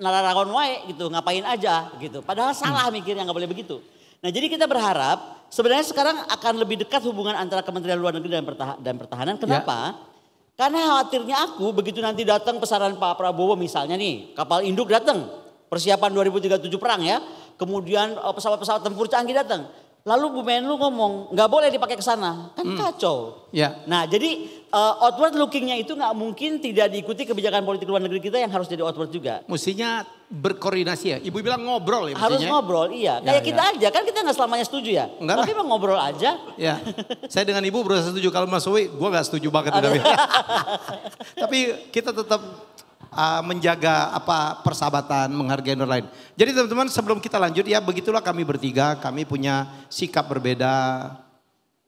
nararawan wae gitu, ngapain aja gitu. Padahal salah mikirnya, nggak boleh begitu. Nah jadi kita berharap sebenarnya sekarang akan lebih dekat hubungan antara Kementerian Luar Negeri dan Pertahanan. Kenapa? Karena khawatirnya aku begitu nanti datang pesanan Pak Prabowo misalnya nih, kapal induk datang, persiapan 2037 perang ya. Kemudian pesawat-pesawat tempur canggih datang. Lalu Bu Menlu ngomong nggak boleh dipakai ke sana, kan kacau. Ya. Nah jadi outward lookingnya itu nggak mungkin tidak diikuti kebijakan politik luar negeri kita yang harus jadi outward juga. Mestinya berkoordinasi ya. Ibu bilang ngobrol ya Harus mestinya. ngobrol, iya. Ya, Kayak kita aja, kan kita nggak selamanya setuju ya. Enggak Tapi emang ngobrol aja. Ya, saya dengan ibu berusaha setuju. Kalau Mas Zowie, gue gak setuju banget. Tapi kita tetap menjaga persahabatan, menghargai orang lain. Jadi teman-teman sebelum kita lanjut ya begitulah kami bertiga. Kami punya sikap berbeda,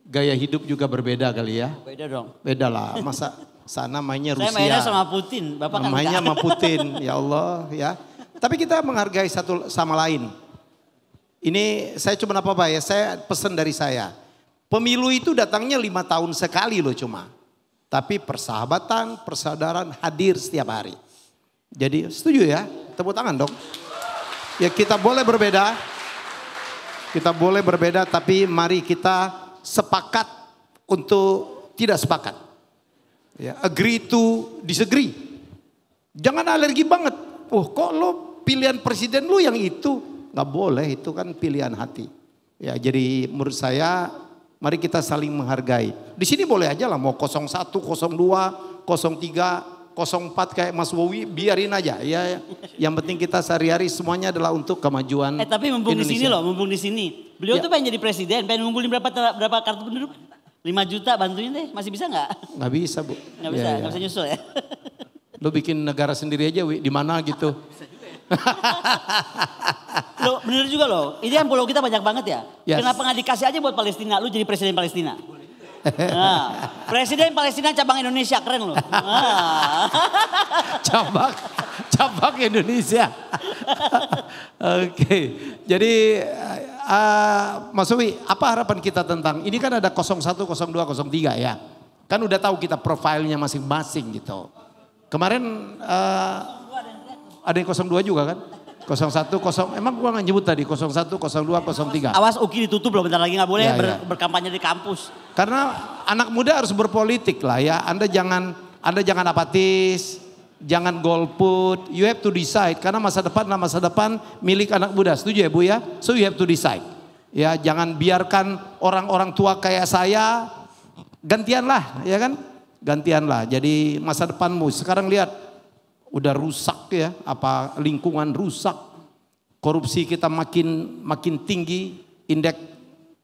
gaya hidup juga berbeda kali ya. Beda dong. Beda lah, masa sana mainnya Rusia. Saya mainnya sama Putin, Bapak kan mainnya enggak. sama Putin, ya Allah ya. Tapi kita menghargai satu sama lain. Ini saya cuma apa ya, saya pesan dari saya. Pemilu itu datangnya 5 tahun sekali loh cuma. Tapi persahabatan, persaudaraan hadir setiap hari. Jadi setuju ya, tepuk tangan dong. Ya kita boleh berbeda. Kita boleh berbeda tapi mari kita sepakat untuk tidak sepakat. Ya, agree to disagree. Jangan alergi banget. Oh kok lo pilihan presiden lu yang itu. Nggak boleh, itu kan pilihan hati. Ya jadi menurut saya mari kita saling menghargai. Di sini boleh aja lah mau 01, 02, 03, 04 kayak Mas Wowi biarin aja. Ya, yang penting kita sehari-hari semuanya adalah untuk kemajuan Tapi mumpung di sini Indonesia. loh, mumpung di sini. Beliau Ya. tuh pengen jadi presiden, pengen ngumpulin berapa kartu penduduk? 5 juta bantuin deh, masih bisa nggak? Nggak bisa Bu. Nggak bisa, Ya, nggak bisa nyusul ya. Lo bikin negara sendiri aja Wi, di mana gitu. Loh, bener juga loh, ini kan pulau kita banyak banget ya. Yes. Kenapa nggak dikasih aja buat Palestina, lu jadi presiden Palestina. Nah, presiden Palestina cabang Indonesia, keren loh. Nah. cabang Indonesia. Oke, jadi Mas Zowie, apa harapan kita tentang ini kan ada 01, 02, 03 ya. Kan udah tahu kita profilnya masing-masing gitu. Kemarin ada yang 02 juga kan? 01, emang gua nggak nyebut tadi 01, 02, 03. Awas UKI ditutup loh bentar lagi, nggak boleh Ya, ya. berkampanye di kampus. Karena anak muda harus berpolitik lah ya. Anda jangan apatis, jangan golput. You have to decide karena masa depan milik anak muda. Setuju ya Bu ya? So you have to decide. Ya jangan biarkan orang-orang tua kayak saya gantianlah ya kan? Gantianlah. Jadi masa depanmu sekarang lihat udah rusak ya, lingkungan rusak. Korupsi kita makin tinggi, indeks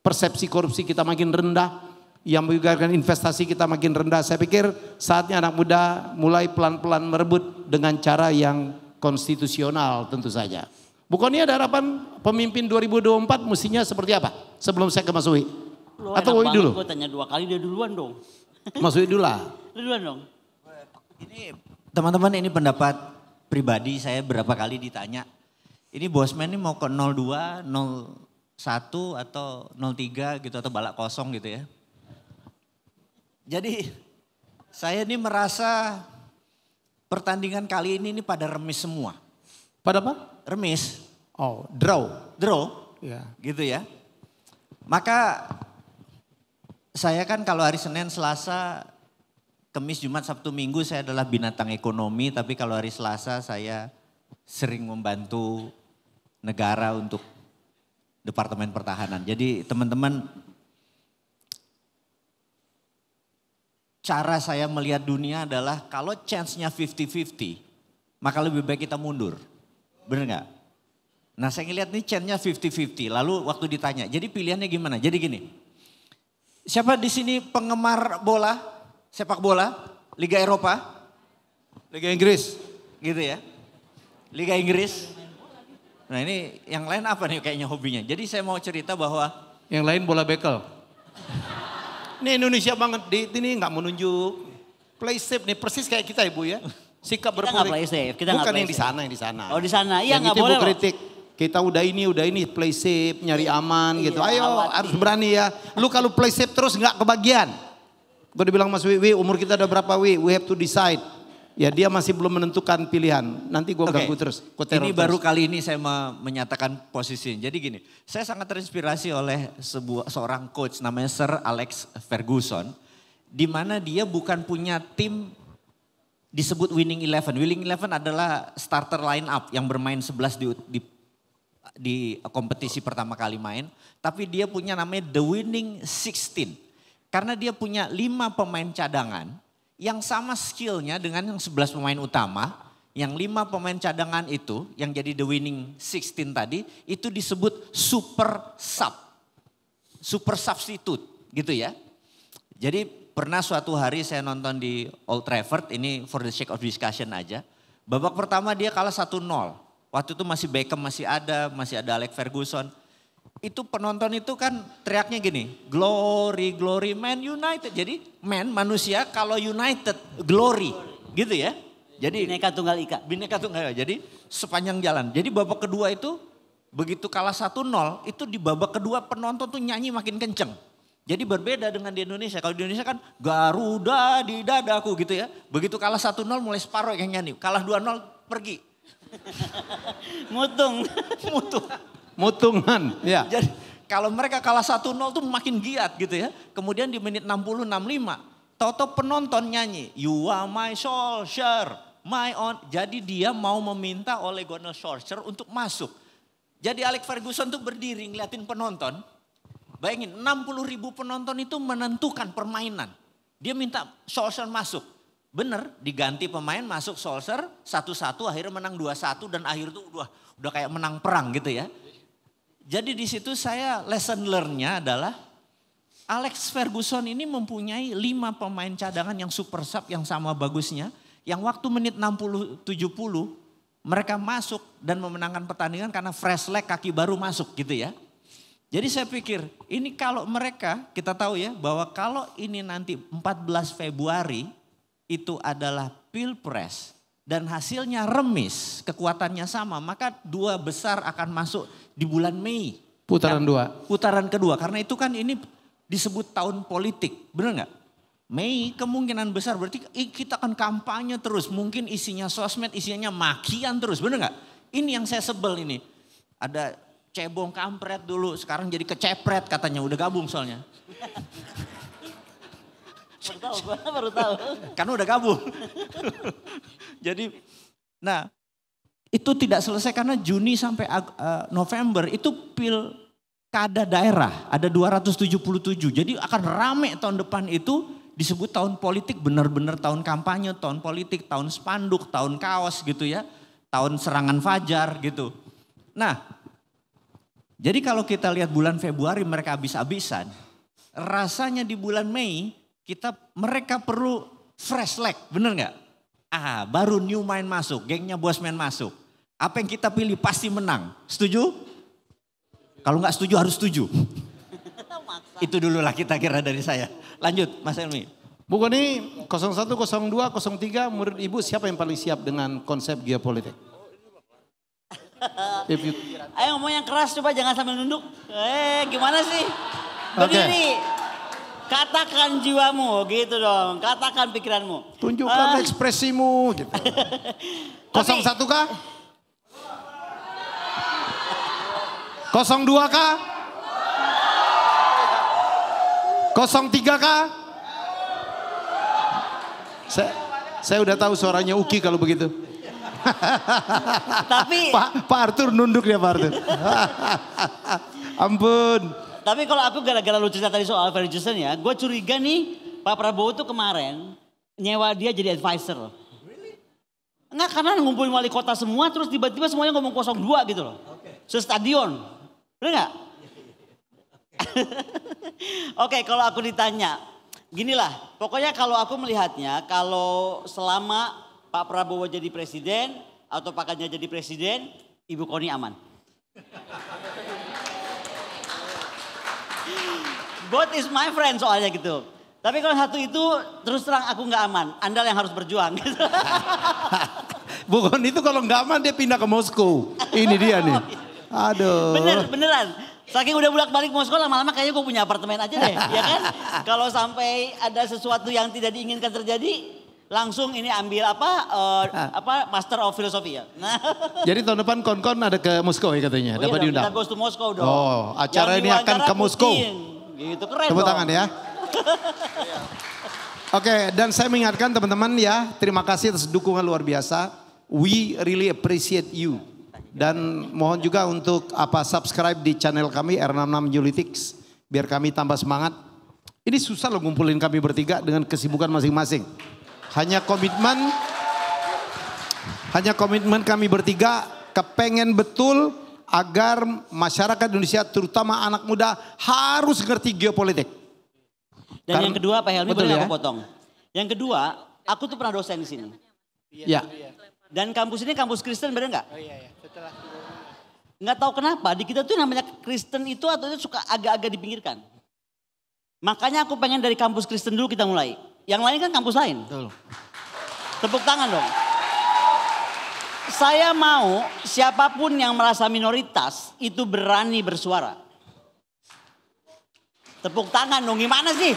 persepsi korupsi kita makin rendah. Yang mengajarkan investasi kita makin rendah. Saya pikir saatnya anak muda mulai pelan-pelan merebut dengan cara yang konstitusional tentu saja. Bukannya ada harapan pemimpin 2024 mestinya seperti apa? Sebelum saya ke Mas Zowie. Atau Wowi dulu? Gue tanya 2 kali, dia duluan dong. Mas Zowie dulu lah. Duluan dong. Ini teman-teman, ini pendapat pribadi saya berapa kali ditanya. Ini Bosman ini mau ke 02, 01 atau 03 gitu atau balak kosong gitu ya. Jadi saya ini merasa pertandingan kali ini pada remis semua. Pada apa? Remis, Oh, draw. draw Ya. gitu ya. Maka saya kan kalau hari Senin, Selasa, Kamis, Jumat, Sabtu, Minggu saya adalah binatang ekonomi. Tapi kalau hari Selasa saya sering membantu negara untuk Departemen Pertahanan. Jadi teman-teman, cara saya melihat dunia adalah kalau chance-nya 50-50, maka lebih baik kita mundur. Bener gak? Nah saya ngeliat nih chance-nya 50-50. Lalu waktu ditanya, jadi pilihannya gimana? Jadi gini, siapa di sini penggemar bola, sepak bola, Liga Eropa? Liga Inggris. Gitu ya. Liga Inggris. Nah ini yang lain apa nih kayaknya hobinya. Jadi saya mau cerita bahwa Yang lain bola bekel. Ini Indonesia banget, ini nggak menunjuk play safe nih, persis kayak kita Ibu ya. Sikap Kita nggak berpolitik. play safe, kita nggak Bukan play yang di safe. sana, yang di sana. Oh di sana, iya Yang nggak itu Ibu boleh loh. kritik. Kita udah ini, play safe, nyari aman gitu. Ayo khawatir. harus berani ya. Lu kalau play safe terus nggak kebagian. Gue dibilang Mas Wi, umur kita udah berapa Wi? We have to decide. Ya dia masih belum menentukan pilihan. Nanti gue ganggu terus. Ini baru kali ini saya menyatakan posisi. Jadi gini, saya sangat terinspirasi oleh seorang coach namanya Sir Alex Ferguson. Di mana dia bukan punya tim disebut Winning 11. Winning 11 adalah starter line up yang bermain 11 di kompetisi pertama kali main. Tapi dia punya namanya The Winning 16. Karena dia punya 5 pemain cadangan yang sama skillnya dengan yang 11 pemain utama. Yang 5 pemain cadangan itu yang jadi The Winning 16 tadi itu disebut super sub. Super substitute gitu ya. Jadi pernah suatu hari saya nonton di Old Trafford, ini for the sake of discussion aja. Babak pertama dia kalah 1-0. Waktu itu masih Beckham masih ada Alex Ferguson. Itu penonton itu kan teriaknya gini, glory, glory, Man United. Jadi man manusia, kalau United, glory gitu ya. Jadi Bineka Tunggal Ika. Bineka Tunggal Ika, jadi sepanjang jalan. Jadi babak kedua itu begitu kalah 1-0, itu di babak kedua penonton tuh nyanyi makin kenceng. Jadi berbeda dengan di Indonesia. Kalau di Indonesia kan Garuda di dadaku gitu ya. Begitu kalah 1-0 mulai separuh yang nyanyi. Kalah 2-0 pergi. Mutung. Mutungan. Ya. Jadi kalau mereka kalah 1-0 tuh makin giat gitu ya. Kemudian di menit 60, 65. Toto penonton nyanyi. You are my soldier, my own. Jadi dia mau meminta Ole Gunnar Solskjaer untuk masuk. Jadi Alex Ferguson tuh berdiri ngeliatin penonton. Bayangin 60.000 penonton itu menentukan permainan. Dia minta Solskjaer masuk. Bener diganti pemain masuk Solskjaer 1-1 akhirnya menang 2-1 dan akhir itu udah kayak menang perang gitu ya. Jadi di situ saya lesson learn-nya adalah Alex Ferguson ini mempunyai 5 pemain cadangan yang super sub yang sama bagusnya. Yang waktu menit 60-70 mereka masuk dan memenangkan pertandingan karena fresh leg kaki baru masuk gitu ya. Jadi saya pikir ini kalau mereka kita tahu ya bahwa kalau ini nanti 14 Februari itu adalah pilpres dan hasilnya remis, kekuatannya sama, maka 2 besar akan masuk di bulan Mei. Putaran 2. Putaran kedua, karena itu kan ini disebut tahun politik, benar nggak? Mei kemungkinan besar berarti kita akan kampanye terus, mungkin isinya sosmed, isinya makian terus, benar nggak? Ini yang saya sebel ini. Ada cebong kampret dulu, sekarang jadi kecepret katanya, udah gabung soalnya. Baru tahu. Kan udah gabung. Jadi, nah itu tidak selesai karena Juni sampai November itu pilkada daerah ada 277. Jadi akan rame tahun depan itu disebut tahun politik, benar-benar tahun kampanye, tahun politik, tahun spanduk, tahun kaos gitu ya. Tahun serangan fajar gitu. Nah, jadi kalau kita lihat bulan Februari mereka habis-habisan, rasanya di bulan Mei mereka perlu fresh leg, bener nggak? Baru new mind masuk, gengnya Bosman masuk. Apa yang kita pilih pasti menang. Setuju? Kalau nggak setuju harus setuju. Itu dulu lah kita kira dari saya. Lanjut Mas Helmi. Bu Goni 01, 02, 03 menurut Ibu siapa yang paling siap dengan konsep geopolitik? Ayo ngomong yang keras coba jangan sambil nunduk. Gimana sih? Berdiri. Katakan jiwamu gitu dong, katakan pikiranmu. Tunjukkan ekspresimu gitu. 01 kah? 02 kah? 03 kah? Saya udah tahu suaranya Uki kalau begitu. Tapi Pak Arthur nunduk ya Pak Arthur. Ampun. Tapi kalau aku gara-gara lu cerita tadi soal Ferguson ya, gue curiga nih Pak Prabowo tuh kemarin nyewa dia jadi advisor. Enggak, karena ngumpulin wali kota semua terus tiba-tiba semuanya ngomong 02 gitu loh. Se-stadion. Bener gak? Oke, kalau aku ditanya, ginilah, pokoknya kalau aku melihatnya, kalau selama Pak Prabowo jadi presiden atau Pak Ganjar jadi presiden, Ibu Koni aman. God is my friend soalnya gitu. Tapi kalau satu itu terus terang aku nggak aman. Anda yang harus berjuang. Gitu. Bukan itu kalau nggak aman dia pindah ke Moskow. Ini dia nih. Aduh. Beneran. Saking udah bolak-balik Moskow lama-lama kayaknya gue punya apartemen aja deh, ya kan? Kalau sampai ada sesuatu yang tidak diinginkan terjadi, langsung ini ambil Master of Philosophy ya. Nah. Jadi tahun depan kon-kon ada ke Moskow ya katanya, Oh, dapat iya, diundang. kita goes to Moskow dong. Oh, acara Yang ini akan ke Moskow. Putin. Gitu keren Tepuk dong. tangan ya. Oke, dan saya mengingatkan teman-teman ya, terima kasih atas dukungan luar biasa. We really appreciate you. Dan mohon juga untuk subscribe di channel kami R66 Politics biar kami tambah semangat. Ini susah loh ngumpulin kami bertiga dengan kesibukan masing-masing. Hanya komitmen kami bertiga kepengen betul agar masyarakat Indonesia terutama anak muda harus ngerti geopolitik. Dan yang kedua Pak Helmi, boleh ya? aku potong. Yang kedua, aku tuh pernah dosen di sini. Ya. Dan kampus ini kampus Kristen, bener nggak? Oh iya. Setelah Nggak tahu kenapa di kita tuh namanya Kristen itu atau itu suka agak-agak dipinggirkan. Makanya aku pengen dari kampus Kristen dulu kita mulai. Yang lain kan kampus lain. Betul. Tepuk tangan dong. Saya mau siapapun yang merasa minoritas itu berani bersuara. Tepuk tangan dong, gimana sih?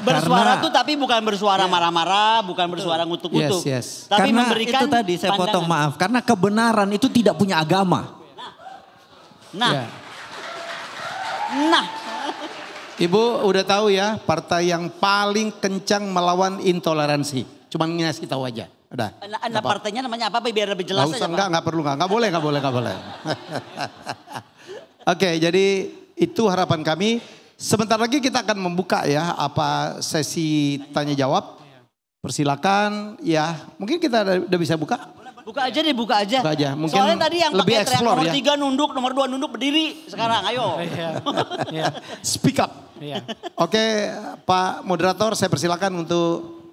Bersuara tuh tapi bukan bersuara marah-marah, bukan bersuara ngutuk-ngutuk. Yes. Tapi karena memberikan itu tadi saya pandangan. potong maaf. Karena kebenaran itu tidak punya agama. Nah, Ibu udah tahu ya partai yang paling kencang melawan intoleransi. Cuman ngasih tahu aja. Udah. Anda partainya namanya apa biar lebih jelas Nggak usah, aja Pak. nggak perlu, nggak boleh. Oke, jadi itu harapan kami. Sebentar lagi kita akan membuka ya sesi tanya jawab. Persilakan ya, mungkin kita udah bisa buka. Buka aja. Buka aja, mungkin Soalnya tadi yang lebih pakai teriak explore nomor ya. 3 nunduk, nomor 2 nunduk berdiri. Sekarang ayo. Speak up. Oke, Pak Moderator, saya persilakan untuk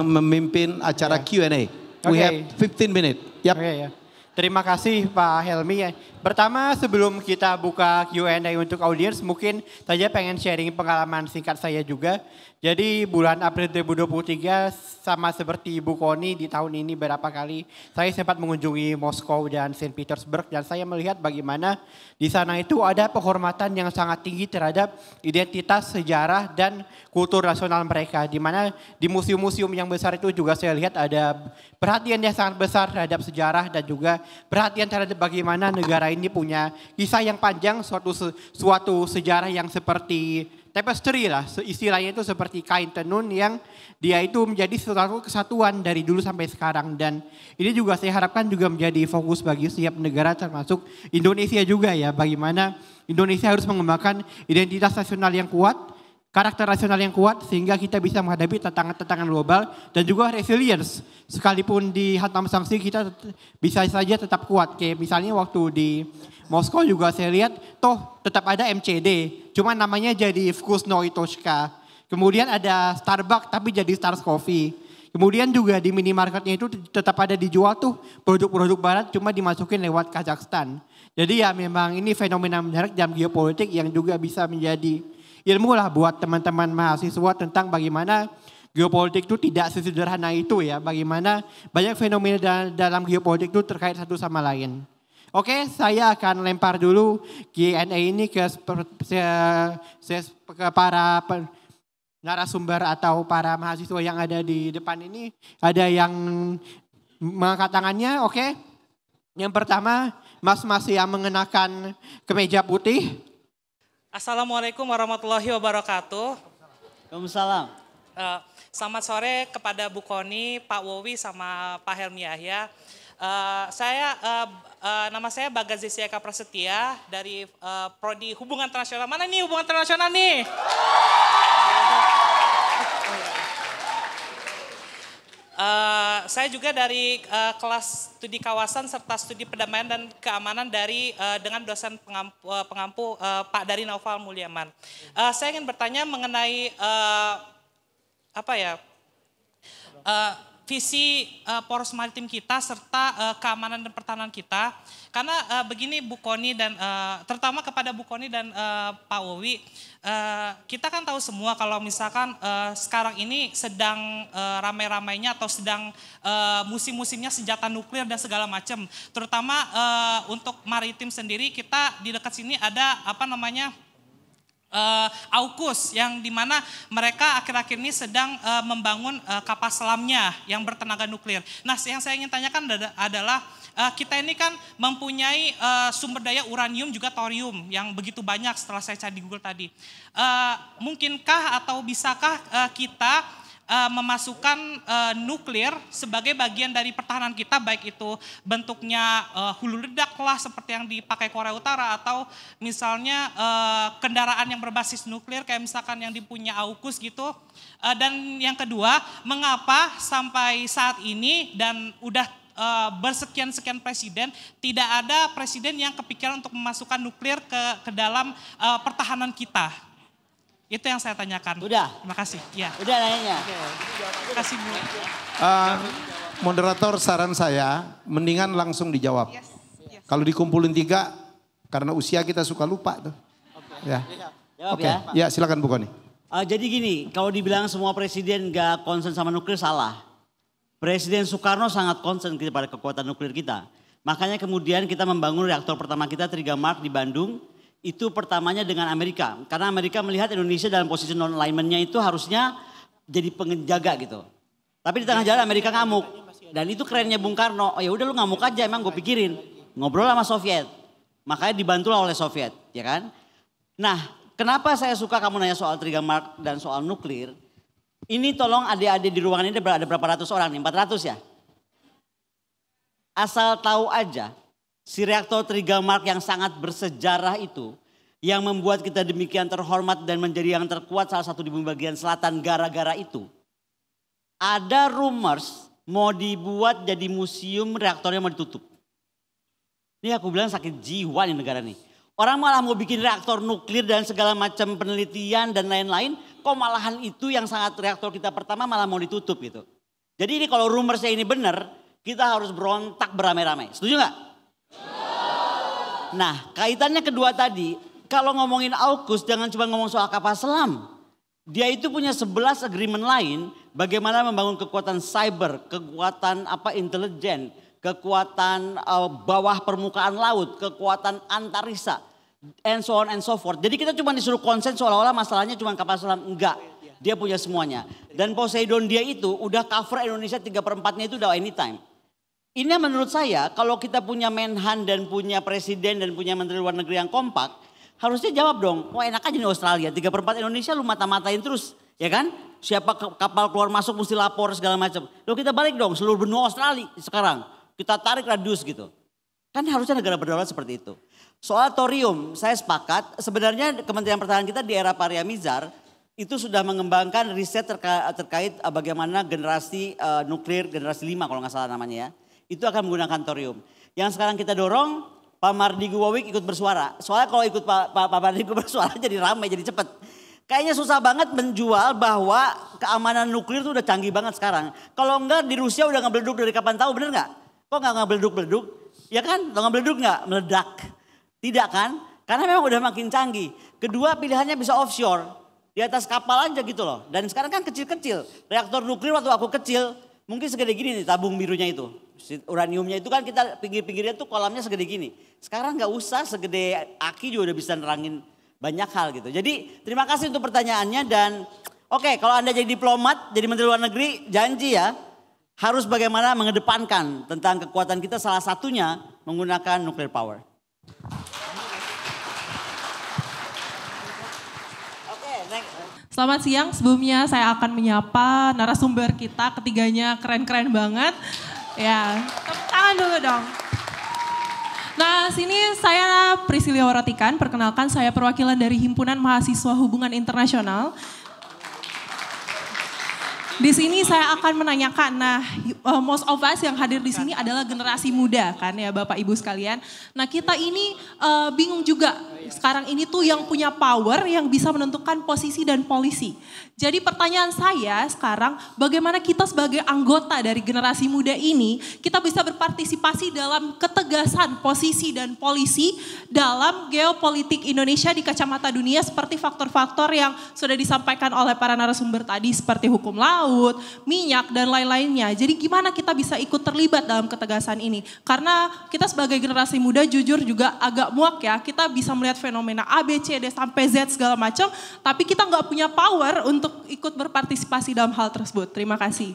memimpin acara Q&A. We have 15 minutes. Yap. Oke, ya. Terima kasih Pak Helmi. Pertama sebelum kita buka Q&A untuk audiens, mungkin saja pengen sharing pengalaman singkat saya juga. Jadi bulan April 2023 sama seperti Ibu Koni di tahun ini berapa kali saya sempat mengunjungi Moskow dan Saint Petersburg dan saya melihat bagaimana di sana itu ada penghormatan yang sangat tinggi terhadap identitas, sejarah dan kultur nasional mereka. Di mana di museum-museum yang besar itu juga saya lihat ada perhatian yang sangat besar terhadap sejarah dan juga perhatian terhadap bagaimana negara ini punya kisah yang panjang, suatu sejarah yang seperti tapestry lah, istilahnya itu seperti kain tenun yang dia itu menjadi suatu kesatuan dari dulu sampai sekarang. Dan ini juga saya harapkan juga menjadi fokus bagi setiap negara termasuk Indonesia juga ya. Bagaimana Indonesia harus mengembangkan identitas nasional yang kuat, karakter nasional yang kuat sehingga kita bisa menghadapi tantangan-tantangan global dan juga resilience. Sekalipun dihantam sanksi kita bisa saja tetap kuat. Kayak misalnya waktu di Moskow juga saya lihat toh tetap ada MCD. Cuma namanya jadi Vkusnoy Toshka. Kemudian ada Starbucks tapi jadi Stars Coffee. Kemudian juga di minimarketnya itu tetap ada dijual tuh produk-produk barat cuma dimasukin lewat Kazakhstan. Jadi ya memang ini fenomena menarik dalam geopolitik yang juga bisa menjadi ilmu lah buat teman-teman mahasiswa tentang bagaimana geopolitik itu tidak sesederhana itu ya. Bagaimana banyak fenomena dalam geopolitik itu terkait satu sama lain. Oke, saya akan lempar dulu Q&A ini ke para narasumber atau para mahasiswa yang ada di depan ini. Ada yang mengangkat tangannya, oke. Yang pertama, mas-mas yang mengenakan kemeja putih. Assalamualaikum warahmatullahi wabarakatuh. Waalaikumsalam. Selamat sore kepada Bu Koni, Pak Wowi, sama Pak Helmi Yahya. Nama saya Bagas Zesiaka Prasetya dari Prodi Hubungan Internasional. Mana nih hubungan internasional nih? Saya juga dari kelas studi kawasan serta studi perdamaian dan keamanan dengan dosen pengampu Pak Dari Naufal Mulyaman. Saya ingin bertanya mengenai visi poros maritim kita serta keamanan dan pertahanan kita. Karena begini Bu Kony dan terutama kepada Bu Kony dan Pak Wowi, kita kan tahu semua kalau misalkan sekarang ini sedang ramai-ramainya atau sedang musim-musimnya senjata nuklir dan segala macam. Terutama untuk maritim sendiri, kita di dekat sini ada AUKUS yang dimana mereka akhir-akhir ini sedang membangun kapal selamnya yang bertenaga nuklir. Nah, yang saya ingin tanyakan adalah kita ini kan mempunyai sumber daya uranium juga thorium yang begitu banyak setelah saya cari di Google tadi. Mungkinkah atau bisakah kita memasukkan nuklir sebagai bagian dari pertahanan kita, baik itu bentuknya hulu ledak lah seperti yang dipakai Korea Utara, atau misalnya kendaraan yang berbasis nuklir kayak misalkan yang dipunya AUKUS gitu. Dan yang kedua, mengapa sampai saat ini dan udah bersekian-sekian presiden, tidak ada presiden yang kepikiran untuk memasukkan nuklir ke dalam pertahanan kita? Itu yang saya tanyakan. Udah. Terima kasih. Ya. Udah nanya. Terima kasih Bu. Moderator, saran saya mendingan langsung dijawab. Yes. Kalau dikumpulin 3, karena usia kita suka lupa tuh. Ya. Jawab Oke. ya. Ya, silakan Bu Kony. Jadi gini, kalau dibilang semua presiden gak concern sama nuklir, salah. Presiden Soekarno sangat concern kepada kekuatan nuklir kita. Makanya kemudian kita membangun reaktor pertama kita, Trigamark di Bandung. Itu pertamanya dengan Amerika. Karena Amerika melihat Indonesia dalam posisi non-alignment-nya itu harusnya jadi penjaga gitu. Tapi di tengah jalan Amerika ngamuk. Dan itu kerennya Bung Karno. Oh ya udah lu ngamuk aja, emang gue pikirin. Ngobrol sama Soviet. Makanya dibantulah oleh Soviet, ya kan? Nah, kenapa saya suka kamu nanya soal Trigamark dan soal nuklir? Ini tolong adik-adik di ruangan ini ada berapa ratus orang nih? 400 ya? Asal tahu aja. Si reaktor Trigamark yang sangat bersejarah itu, yang membuat kita demikian terhormat dan menjadi yang terkuat salah satu di bumi bagian selatan gara-gara itu. Ada rumors mau dibuat jadi museum, reaktornya mau ditutup. Ini aku bilang sakit jiwa nih negara nih. Orang malah mau bikin reaktor nuklir dan segala macam penelitian dan lain-lain, kok malahan itu yang sangat reaktor kita pertama malah mau ditutup gitu. Jadi ini kalau rumorsnya ini benar, kita harus berontak beramai-ramai. Setuju nggak? Nah, kaitannya kedua tadi, kalau ngomongin AUKUS jangan cuma ngomong soal kapal selam. Dia itu punya 11 agreement lain bagaimana membangun kekuatan cyber, kekuatan intelijen, kekuatan bawah permukaan laut, kekuatan antariksa, and so on and so forth. Jadi kita cuma disuruh konsen seolah-olah masalahnya cuma kapal selam. Enggak, dia punya semuanya. Dan Poseidon dia itu udah cover Indonesia 3/4-nya itu udah anytime. Ini menurut saya kalau kita punya Menhan dan punya presiden dan punya menteri luar negeri yang kompak, harusnya jawab dong, wah enak aja nih Australia, 3/4 Indonesia lu mata-matain terus, ya kan? Siapa kapal keluar masuk mesti lapor segala macam. Lalu kita balik dong seluruh benua Australia sekarang, kita tarik radius gitu. Kan harusnya negara berdaulat seperti itu. Soal thorium, saya sepakat, sebenarnya Kementerian Pertahanan kita di era Pak Riamizar itu sudah mengembangkan riset terkait bagaimana generasi nuklir, generasi 5 kalau nggak salah namanya ya. Itu akan menggunakan thorium. Yang sekarang kita dorong, Pak Mardigu Wawik ikut bersuara. Soalnya kalau ikut Pak Mardigu bersuara jadi ramai, jadi cepet. Kayaknya susah banget menjual bahwa keamanan nuklir itu udah canggih banget sekarang. Kalau enggak di Rusia udah ngebeleduk dari kapan tahu, bener nggak? Kok nggak ngebeleduk-beleduk? Ya kan, kalau ngebeleduk nggak? Meledak. Tidak kan? Karena memang udah makin canggih. Kedua pilihannya bisa offshore. Di atas kapal aja gitu loh. Dan sekarang kan kecil-kecil. Reaktor nuklir waktu aku kecil, mungkin segede gini nih tabung birunya itu. Uraniumnya itu kan kita pinggir-pinggirnya tuh kolamnya segede gini. Sekarang nggak usah segede aki juga udah bisa nerangin banyak hal gitu. Jadi terima kasih untuk pertanyaannya dan oke, kalau Anda jadi diplomat, jadi menteri luar negeri, janji ya harus bagaimana mengedepankan tentang kekuatan kita salah satunya menggunakan nuclear power. Selamat siang, sebelumnya saya akan menyapa narasumber kita, ketiganya keren-keren banget. Ya, tepuk tangan dulu dong. Nah, sini saya Priscilia Waratikan, perkenalkan saya perwakilan dari Himpunan Mahasiswa Hubungan Internasional. Di sini saya akan menanyakan, nah most of us yang hadir di sini adalah generasi muda kan ya Bapak Ibu sekalian. Nah kita ini bingung juga sekarang ini tuh yang punya power yang bisa menentukan posisi dan polisi. Jadi pertanyaan saya sekarang, bagaimana kita sebagai anggota dari generasi muda ini, kita bisa berpartisipasi dalam ketegasan posisi dan polisi dalam geopolitik Indonesia di kacamata dunia seperti faktor-faktor yang sudah disampaikan oleh para narasumber tadi seperti hukum laut, minyak dan lain-lainnya. Jadi gimana kita bisa ikut terlibat dalam ketegasan ini? Karena kita sebagai generasi muda jujur juga agak muak ya, kita bisa melihat fenomena A, B, C, D sampai Z segala macam, tapi kita nggak punya power untuk ikut berpartisipasi dalam hal tersebut. Terima kasih.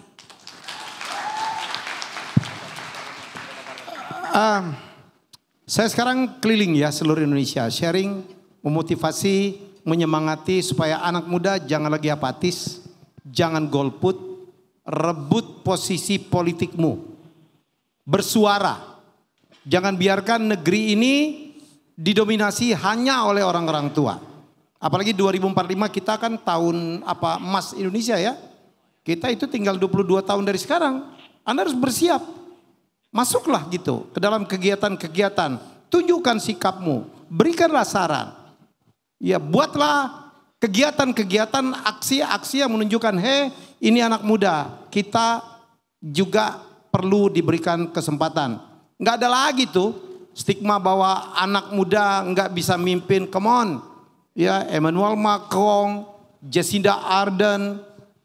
Saya sekarang keliling ya seluruh Indonesia, sharing, memotivasi, menyemangati supaya anak muda jangan lagi apatis, jangan golput, rebut posisi politikmu, bersuara. Jangan biarkan negeri ini didominasi hanya oleh orang-orang tua. Apalagi 2045 kita kan tahun emas Indonesia ya. Kita itu tinggal 22 tahun dari sekarang. Anda harus bersiap. Masuklah gitu ke dalam kegiatan-kegiatan. Tunjukkan sikapmu. Berikanlah saran. Ya buatlah kegiatan-kegiatan, aksi-aksi yang menunjukkan, ini anak muda. Kita juga perlu diberikan kesempatan. Nggak ada lagi tuh stigma bahwa anak muda nggak bisa mimpin. Come on. Ya, Emmanuel Macron, Jacinda Ardern,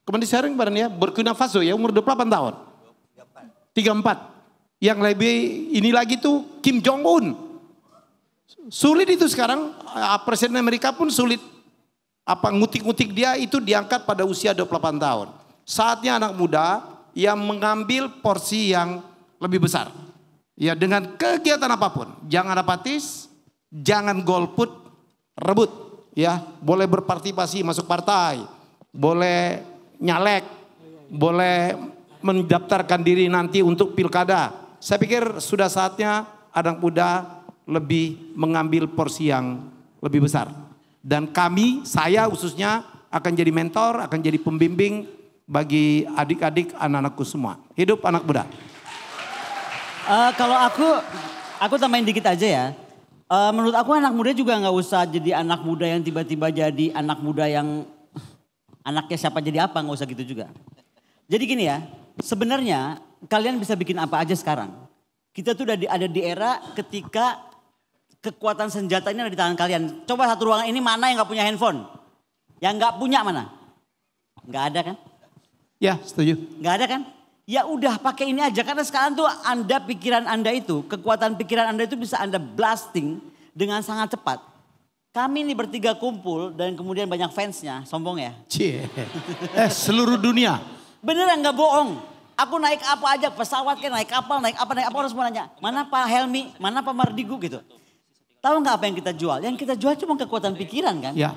kemarin sharing bareng ya, Burkina Faso ya umur 28 tahun. 34. Yang lebih ini lagi tuh Kim Jong Un. Sulit itu sekarang, Presiden Amerika pun sulit. Ngutik-ngutik dia itu diangkat pada usia 28 tahun. Saatnya anak muda yang mengambil porsi yang lebih besar. Ya dengan kegiatan apapun, jangan apatis, jangan golput, rebut. Ya, boleh berpartisipasi masuk partai, boleh nyalek, boleh mendaftarkan diri nanti untuk pilkada. Saya pikir sudah saatnya anak muda lebih mengambil porsi yang lebih besar. Dan kami, saya khususnya akan jadi mentor, akan jadi pembimbing bagi adik-adik anak-anakku semua. Hidup anak muda. Kalau aku tambahin dikit aja ya. Menurut aku anak muda juga nggak usah jadi anak muda yang tiba-tiba jadi anak muda yang anaknya siapa jadi apa, nggak usah gitu juga. Jadi gini ya, sebenarnya kalian bisa bikin apa aja sekarang. Kita tuh udah ada di era ketika kekuatan senjata ini ada di tangan kalian. Coba satu ruangan ini mana yang nggak punya handphone? Yang nggak punya mana? Nggak ada kan? Ya, setuju. Nggak ada kan? Ya udah pakai ini aja karena sekarang tuh pikiran Anda itu, kekuatan pikiran Anda itu bisa Anda blasting dengan sangat cepat. Kami ini bertiga kumpul dan kemudian banyak fansnya, sombong ya? Cie, seluruh dunia. Beneran nggak bohong. Aku naik apa aja, pesawat kan, naik kapal, naik apa harus semua nanya. Mana Pak Helmi, mana Pak Mardigu gitu. Tahu nggak apa yang kita jual? Yang kita jual cuma kekuatan pikiran kan? Ya.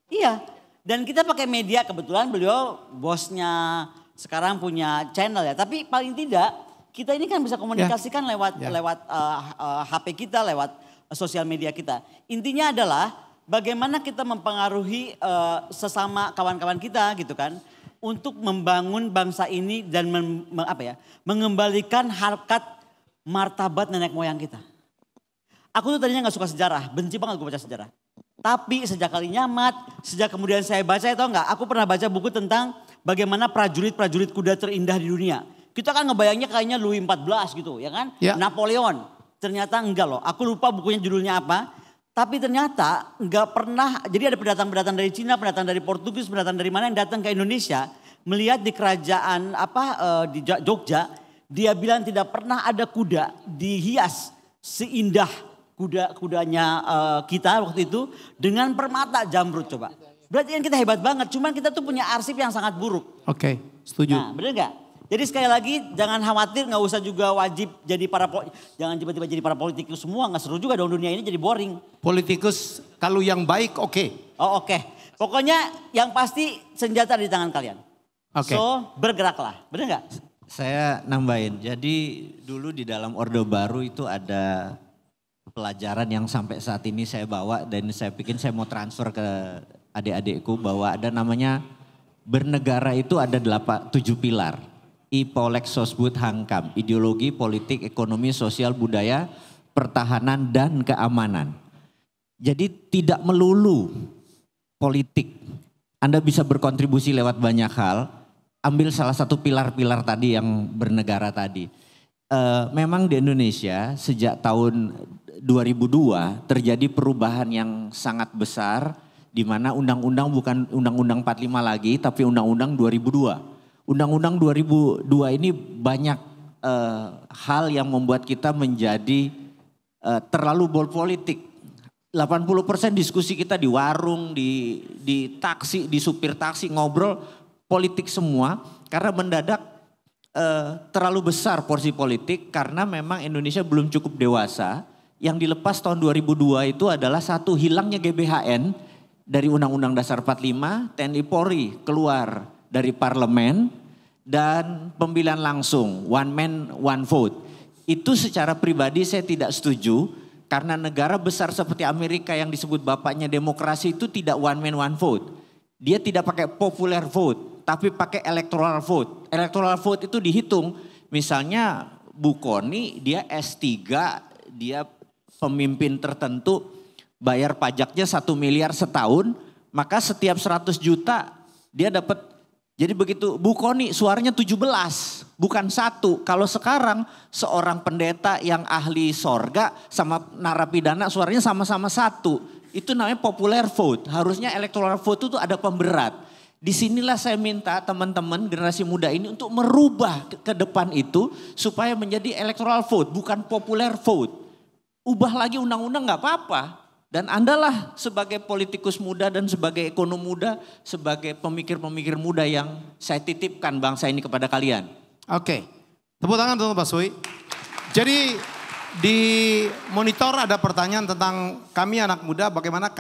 Iya, dan kita pakai media, kebetulan beliau bosnya sekarang punya channel ya. Tapi paling tidak kita ini kan bisa komunikasikan lewat HP kita, lewat sosial media kita. Intinya adalah bagaimana kita mempengaruhi sesama kawan-kawan kita gitu kan. Untuk membangun bangsa ini dan mengembalikan harkat martabat nenek moyang kita. Aku tuh tadinya gak suka sejarah, benci banget gue baca sejarah. Tapi sejak kali nyamat, sejak kemudian saya baca, tau gak, aku pernah baca buku tentang bagaimana prajurit-prajurit kuda terindah di dunia. Kita kan ngebayangnya kayaknya Louis XIV gitu ya kan. Ya. Napoleon, ternyata enggak loh. Aku lupa bukunya judulnya apa. Tapi ternyata enggak pernah, jadi ada pendatang-pendatang dari Cina, pendatang dari Portugis, pendatang dari mana yang datang ke Indonesia. Melihat di kerajaan di Jogja, dia bilang tidak pernah ada kuda dihias seindah kudanya kita waktu itu dengan permata jamrud coba. Berarti kan kita hebat banget, cuman kita tuh punya arsip yang sangat buruk. Oke, setuju. Nah, bener gak? Jadi sekali lagi jangan khawatir, gak usah juga wajib jadi jangan tiba-tiba jadi para politikus semua, gak seru juga dong dunia ini jadi boring. Politikus kalau yang baik oke. Oh oke. Pokoknya yang pasti senjata di tangan kalian. So bergeraklah, bener gak? Saya nambahin, jadi dulu di dalam Orde Baru itu ada pelajaran yang sampai saat ini saya bawa dan saya pikir saya mau transfer ke adik-adikku bahwa ada namanya bernegara itu ada 7 pilar. I Polek Sosbud Hangkam, ideologi, politik, ekonomi, sosial, budaya, pertahanan dan keamanan. Jadi tidak melulu politik. Anda bisa berkontribusi lewat banyak hal. Ambil salah satu pilar-pilar tadi yang bernegara tadi. Memang di Indonesia sejak tahun 2002 terjadi perubahan yang sangat besar di mana undang-undang bukan undang-undang 45 lagi tapi undang-undang 2002. Undang-undang 2002 ini banyak hal yang membuat kita menjadi terlalu bold politik. 80% diskusi kita di warung, di taksi, di supir taksi ngobrol politik semua karena mendadak terlalu besar porsi politik karena memang Indonesia belum cukup dewasa. Yang dilepas tahun 2002 itu adalah satu, hilangnya GBHN dari Undang-Undang Dasar 45, TNI Polri keluar dari parlemen dan pemilihan langsung, one man one vote. Itu secara pribadi saya tidak setuju karena negara besar seperti Amerika yang disebut bapaknya demokrasi itu tidak one man one vote. Dia tidak pakai popular vote tapi pakai electoral vote. Electoral vote itu dihitung misalnya Bu Koni dia S3, dia pemimpin tertentu bayar pajaknya 1 miliar setahun, maka setiap 100 juta dia dapat. Jadi begitu Bu Koni suaranya 17, bukan 1. Kalau sekarang seorang pendeta yang ahli sorga sama narapidana suaranya sama-sama 1. Itu namanya popular vote. Harusnya electoral vote itu ada pemberat. Disinilah saya minta teman-teman generasi muda ini untuk merubah ke depan itu supaya menjadi electoral vote, bukan popular vote. Ubah lagi undang-undang gak apa-apa. Dan Andalah sebagai politikus muda dan sebagai ekonom muda, sebagai pemikir-pemikir muda yang saya titipkan bangsa ini kepada kalian. Oke, tepuk tangan untuk Pak Sui. Jadi di monitor ada pertanyaan tentang kami anak muda, bagaimana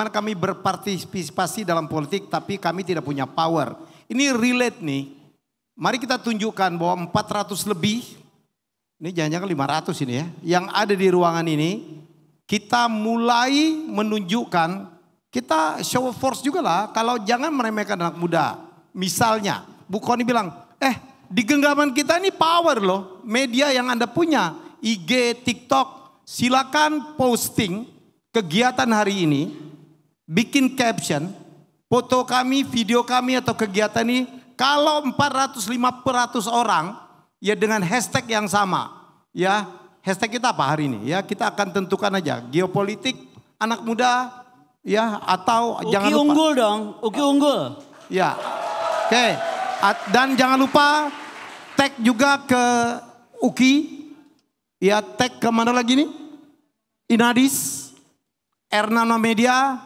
kami berpartisipasi dalam politik tapi kami tidak punya power. Ini relate nih, mari kita tunjukkan bahwa 400 lebih, ini jangan-jangan 500 ini ya, yang ada di ruangan ini, kita mulai menunjukkan, kita show of force juga lah, kalau jangan meremehkan anak muda. Misalnya, Bu Koni bilang, di genggaman kita ini power loh, media yang Anda punya, IG, TikTok, silakan posting kegiatan hari ini, bikin caption, foto kami, video kami atau kegiatan ini, kalau 400-500 orang, ya dengan hashtag yang sama, ya hashtag kita apa hari ini? Ya kita akan tentukan aja geopolitik anak muda, ya atau Uki jangan lupa. unggul dong, Uki unggul. Ya, oke. Dan jangan lupa tag juga ke Uki, ya tag ke mana lagi nih? Inadis, R66 Media,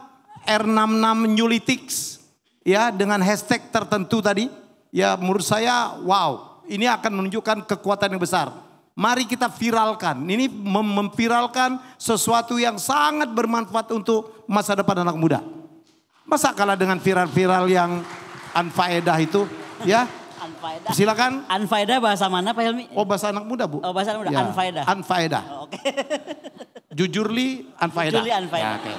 R66 Newlytics, ya dengan hashtag tertentu tadi. Ya menurut saya wow. Ini akan menunjukkan kekuatan yang besar. Mari kita viralkan. Ini memviralkan sesuatu yang sangat bermanfaat untuk masa depan anak muda. Masa kalah dengan viral-viral yang anfaedah itu, ya? Anfaedah. Silakan. Anfaedah bahasa mana Pak Helmi? Oh bahasa anak muda Bu. Oh bahasa anak muda, ya. anfaedah. Anfaedah. Oh, oke. Jujurli anfaedah. Jujurli anfaedah. Ya, okay.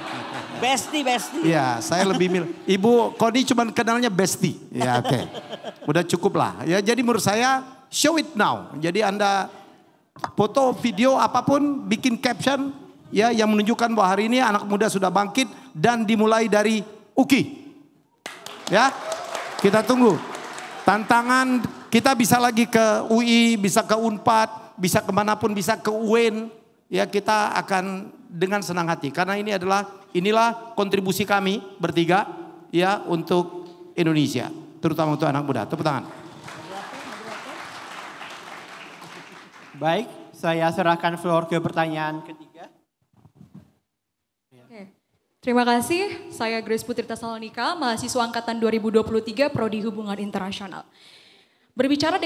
Besti. Ya, saya lebih Ibu Koni cuma kenalnya Besti. Ya, oke. Udah cukup lah. Ya, jadi menurut saya show it now. Jadi Anda foto, video apapun, bikin caption ya yang menunjukkan bahwa hari ini anak muda sudah bangkit dan dimulai dari Uki. Ya. Kita tunggu. Tantangan kita bisa lagi ke UI, bisa ke Unpad, bisa kemanapun, bisa ke UIN. Ya, kita akan dengan senang hati karena inilah kontribusi kami bertiga ya untuk Indonesia, terutama untuk anak muda. Tepuk tangan. Baik, saya serahkan floor ke pertanyaan ketiga. Terima kasih, saya Grace Putri Tasalonika, mahasiswa angkatan 2023 Prodi Hubungan Internasional. Berbicara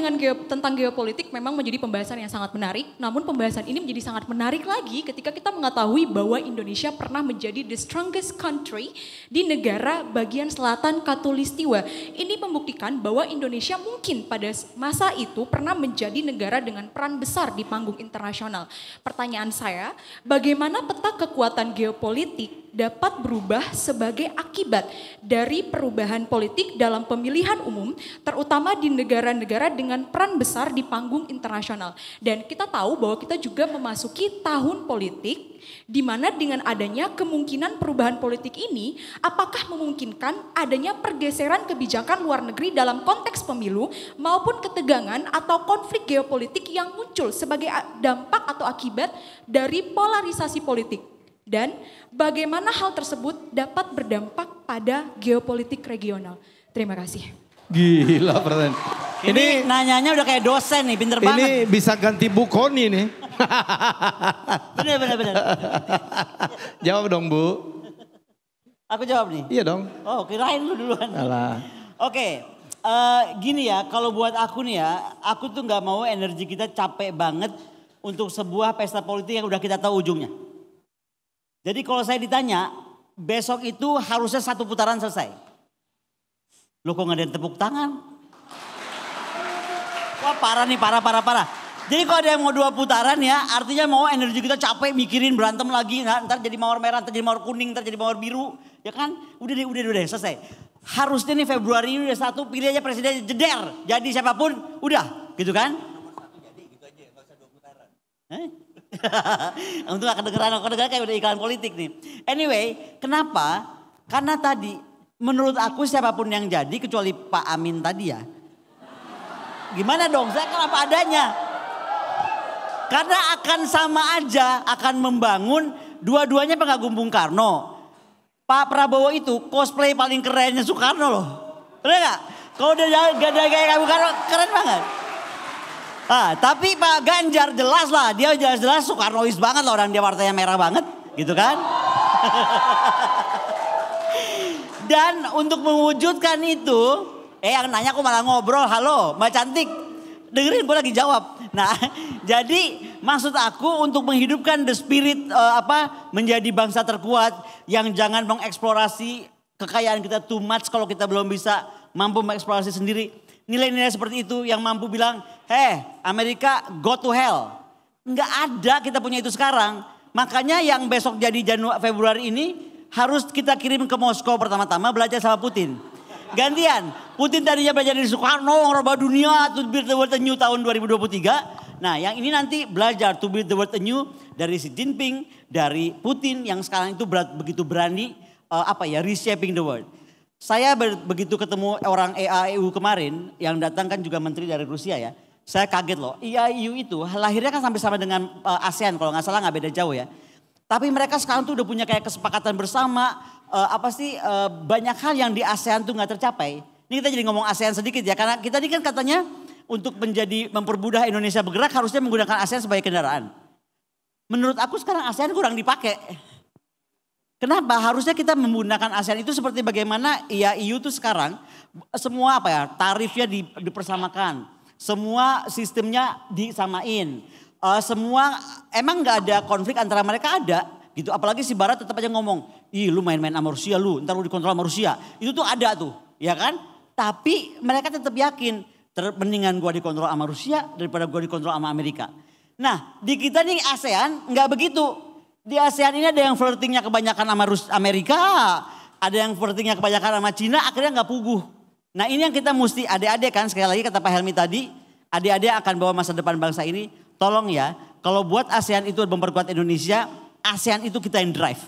tentang geopolitik memang menjadi pembahasan yang sangat menarik, namun pembahasan ini menjadi sangat menarik lagi ketika kita mengetahui bahwa Indonesia pernah menjadi the strongest country di negara bagian selatan Khatulistiwa. Ini membuktikan bahwa Indonesia mungkin pada masa itu pernah menjadi negara dengan peran besar di panggung internasional. Pertanyaan saya, bagaimana peta kekuatan geopolitik dapat berubah sebagai akibat dari perubahan politik dalam pemilihan umum, terutama di negara-negara dengan peran besar di panggung internasional. Dan kita tahu bahwa kita juga memasuki tahun politik, di mana dengan adanya kemungkinan perubahan politik ini, apakah memungkinkan adanya pergeseran kebijakan luar negeri dalam konteks pemilu maupun ketegangan atau konflik geopolitik yang muncul sebagai dampak atau akibat dari polarisasi politik. Dan bagaimana hal tersebut dapat berdampak pada geopolitik regional. Terima kasih. Gila pertanyaan. Ini nanyanya udah kayak dosen nih, pinter banget. Ini bisa ganti Bu Koni nih. Bener. Jawab dong Bu. Aku jawab nih? Iya dong. Oh kirain lu duluan. Alah. Oke, gini ya, kalau buat aku nih ya, aku tuh gak mau energi kita capek banget untuk sebuah pesta politik yang udah kita tahu ujungnya. Jadi kalau saya ditanya, besok itu harusnya 1 putaran selesai. Loh kok gak ada yang tepuk tangan? Wah parah nih, parah. Jadi kalau ada yang mau 2 putaran ya, artinya mau energi kita capek mikirin berantem lagi. Nah, ntar jadi mawar merah, ntar jadi mawar kuning, ntar jadi mawar biru. Ya kan? Udah deh, selesai. Harusnya nih Februari ini udah 1, pilih aja presiden jeder. Jadi siapapun, udah gitu kan? Jadi gitu aja, gak usah 2 putaran. Untuk gak kedengeran kayak udah iklan politik nih. Anyway, kenapa? Karena tadi menurut aku siapapun yang jadi kecuali Pak Amin tadi ya. Gimana dong, saya kan apa adanya. Karena akan sama aja, akan membangun dua-duanya pengagum Bung Karno. Pak Prabowo itu cosplay paling kerennya Soekarno loh. Bener gak? Kalau udah gak ada kayak Bung Karno, keren banget. Tapi Pak Ganjar jelas lah, dia jelas-jelas Soekarnois banget lah, orang dia partainya merah banget gitu kan. Dan untuk mewujudkan itu, yang nanya aku malah ngobrol, halo Mbak Cantik, dengerin gue lagi jawab. Nah jadi maksud aku untuk menghidupkan the spirit menjadi bangsa terkuat yang jangan mengeksplorasi kekayaan kita too much kalau kita belum bisa mampu mengeksplorasi sendiri. Nilai-nilai seperti itu yang mampu bilang, Amerika go to hell. Nggak ada kita punya itu sekarang. Makanya yang besok jadi Februari ini harus kita kirim ke Moskow pertama-tama belajar sama Putin. Gantian, Putin tadinya belajar dari Soekarno, rubah dunia, to build the world anew tahun 2023. Nah yang ini nanti belajar to build the world anew dari Xi Jinping, dari Putin yang sekarang itu begitu berani reshaping the world. Saya begitu ketemu orang EAEU kemarin yang datang kan juga menteri dari Rusia ya. Saya kaget loh, EAEU itu lahirnya kan sampai sama dengan ASEAN kalau nggak salah nggak beda jauh ya. Tapi mereka sekarang tuh udah punya kayak kesepakatan bersama. Banyak hal yang di ASEAN tuh nggak tercapai. Ini kita jadi ngomong ASEAN sedikit ya, karena kita ini kan katanya untuk mempermudah Indonesia bergerak harusnya menggunakan ASEAN sebagai kendaraan. Menurut aku sekarang ASEAN kurang dipakai. Kenapa? Harusnya kita menggunakan ASEAN itu seperti bagaimana IAEU tuh sekarang semua tarifnya dipersamakan, semua sistemnya disamain, semua emang nggak ada konflik antara mereka ada. Gitu, apalagi si Barat tetap aja ngomong, ih lu main-main sama Rusia lu, ntar lu dikontrol sama Rusia. Itu tuh ada tuh, ya kan? Tapi mereka tetap yakin, mendingan gua dikontrol sama Rusia daripada gua dikontrol sama Amerika. Nah di kita nih ASEAN nggak begitu. Di ASEAN ini ada yang flirtingnya kebanyakan sama Amerika, ada yang flirtingnya kebanyakan sama Cina, akhirnya nggak puguh. Nah ini yang kita mesti adik-adik kan, sekali lagi kata Pak Helmi tadi, adik-adik akan bawa masa depan bangsa ini. Tolong ya, kalau buat ASEAN itu memperkuat Indonesia, ASEAN itu kita yang drive.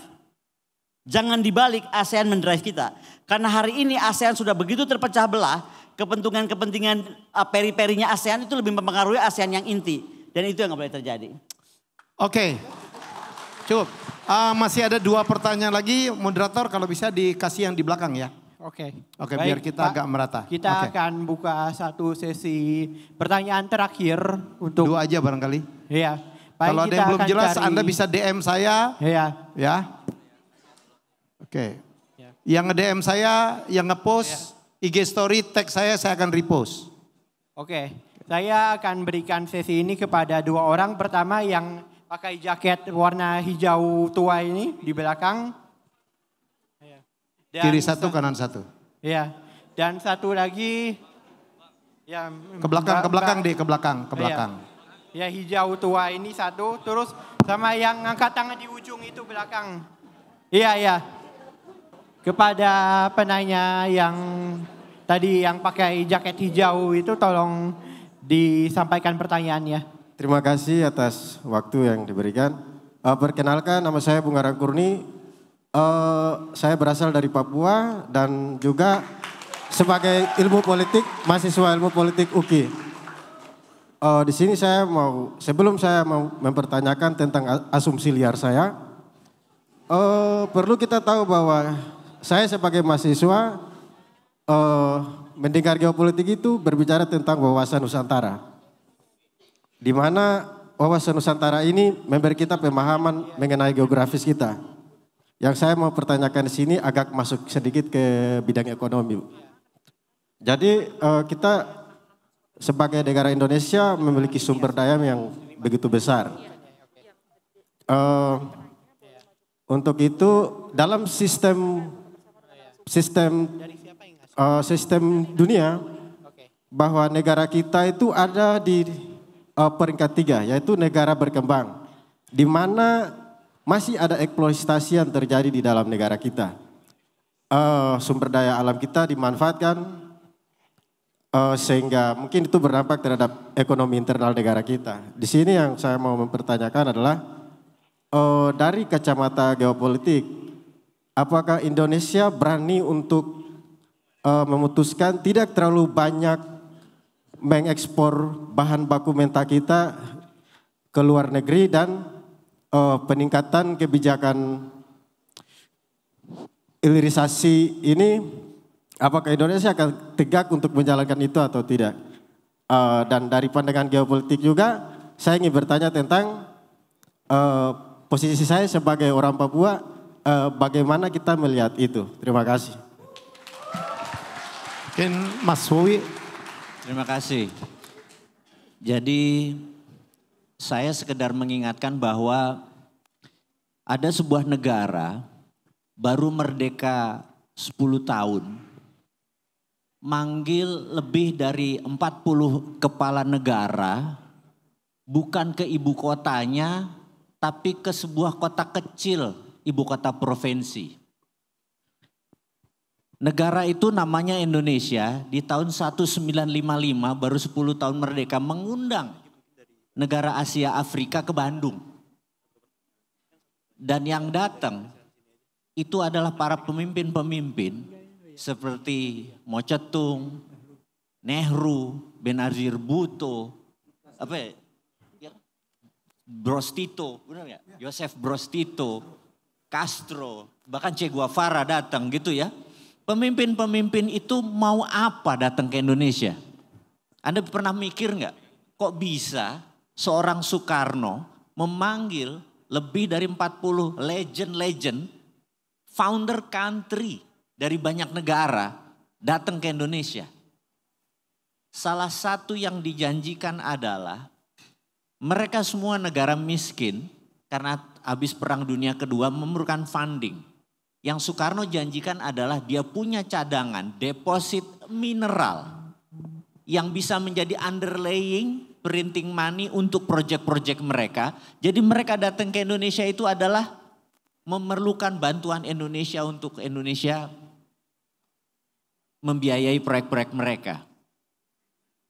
Jangan dibalik ASEAN mendrive kita. Karena hari ini ASEAN sudah begitu terpecah belah. Kepentingan periperinya ASEAN itu lebih mempengaruhi ASEAN yang inti. Dan itu yang gak boleh terjadi. Oke, cukup. Masih ada 2 pertanyaan lagi. Moderator kalau bisa dikasih yang di belakang ya. Oke, biar kita agak merata. Kita akan buka satu sesi pertanyaan terakhir untuk 2 aja barangkali. Iya. Kalau ada yang belum jelas Anda bisa DM saya. Iya. Ya. Oke. Yang nge-DM saya, yang nge-post IG story, tag saya akan repost. Oke. Saya akan berikan sesi ini kepada 2 orang. Pertama yang pakai jaket warna hijau tua ini di belakang. Dan kiri 1, kanan 1. Iya. Dan satu lagi. Ya, ke belakang deh, ke belakang. Ya hijau tua ini 1, terus sama yang angkat tangan di ujung itu belakang. Iya. Kepada penanya yang tadi yang pakai jaket hijau itu tolong disampaikan pertanyaannya. Terima kasih atas waktu yang diberikan. Perkenalkan, nama saya Bunga Rangkurni. Saya berasal dari Papua dan juga sebagai mahasiswa ilmu politik UKI. Di sini sebelum saya mau mempertanyakan tentang asumsi liar saya, perlu kita tahu bahwa saya sebagai mahasiswa mendengar geopolitik itu berbicara tentang wawasan Nusantara. Di mana wawasan Nusantara ini memberi kita pemahaman mengenai geografis kita. Yang saya mau pertanyakan di sini agak masuk sedikit ke bidang ekonomi. Jadi kita sebagai negara Indonesia memiliki sumber daya yang begitu besar. Untuk itu dalam sistem dunia bahwa negara kita itu ada di peringkat 3, yaitu negara berkembang, di mana masih ada eksploitasi yang terjadi di dalam negara kita. Sumber daya alam kita dimanfaatkan sehingga mungkin itu berdampak terhadap ekonomi internal negara kita. Di sini yang saya mau mempertanyakan adalah dari kacamata geopolitik, apakah Indonesia berani untuk memutuskan tidak terlalu banyak mengekspor bahan baku mentah kita ke luar negeri dan peningkatan kebijakan hilirisasi ini, apakah Indonesia akan tegak untuk menjalankan itu atau tidak? Dan dari pandangan geopolitik juga, saya ingin bertanya tentang posisi saya sebagai orang Papua, bagaimana kita melihat itu? Terima kasih. Mungkin Mas Wowi. Terima kasih. Jadi saya sekedar mengingatkan bahwa ada sebuah negara baru merdeka 10 tahun, manggil lebih dari 40 kepala negara, bukan ke ibu kotanya, tapi ke sebuah kota kecil, ibu kota provinsi. Negara itu namanya Indonesia, di tahun 1955 baru 10 tahun merdeka, mengundang negara Asia Afrika ke Bandung. Dan yang datang itu adalah para pemimpin-pemimpin seperti Mao Tse-tung, Nehru, Benazir Bhutto, Broz Tito, benar nggak? Joseph Broz Tito, Castro, bahkan Che Guevara datang gitu ya. Pemimpin-pemimpin itu mau apa datang ke Indonesia? Anda pernah mikir nggak? Kok bisa seorang Soekarno memanggil lebih dari 40 legend-legend founder country dari banyak negara datang ke Indonesia? Salah satu yang dijanjikan adalah mereka semua negara miskin karena habis Perang Dunia Kedua memerlukan funding. Yang Soekarno janjikan adalah dia punya cadangan deposit mineral yang bisa menjadi underlying printing money untuk proyek-proyek mereka. Jadi mereka datang ke Indonesia itu adalah memerlukan bantuan Indonesia untuk Indonesia membiayai proyek-proyek mereka.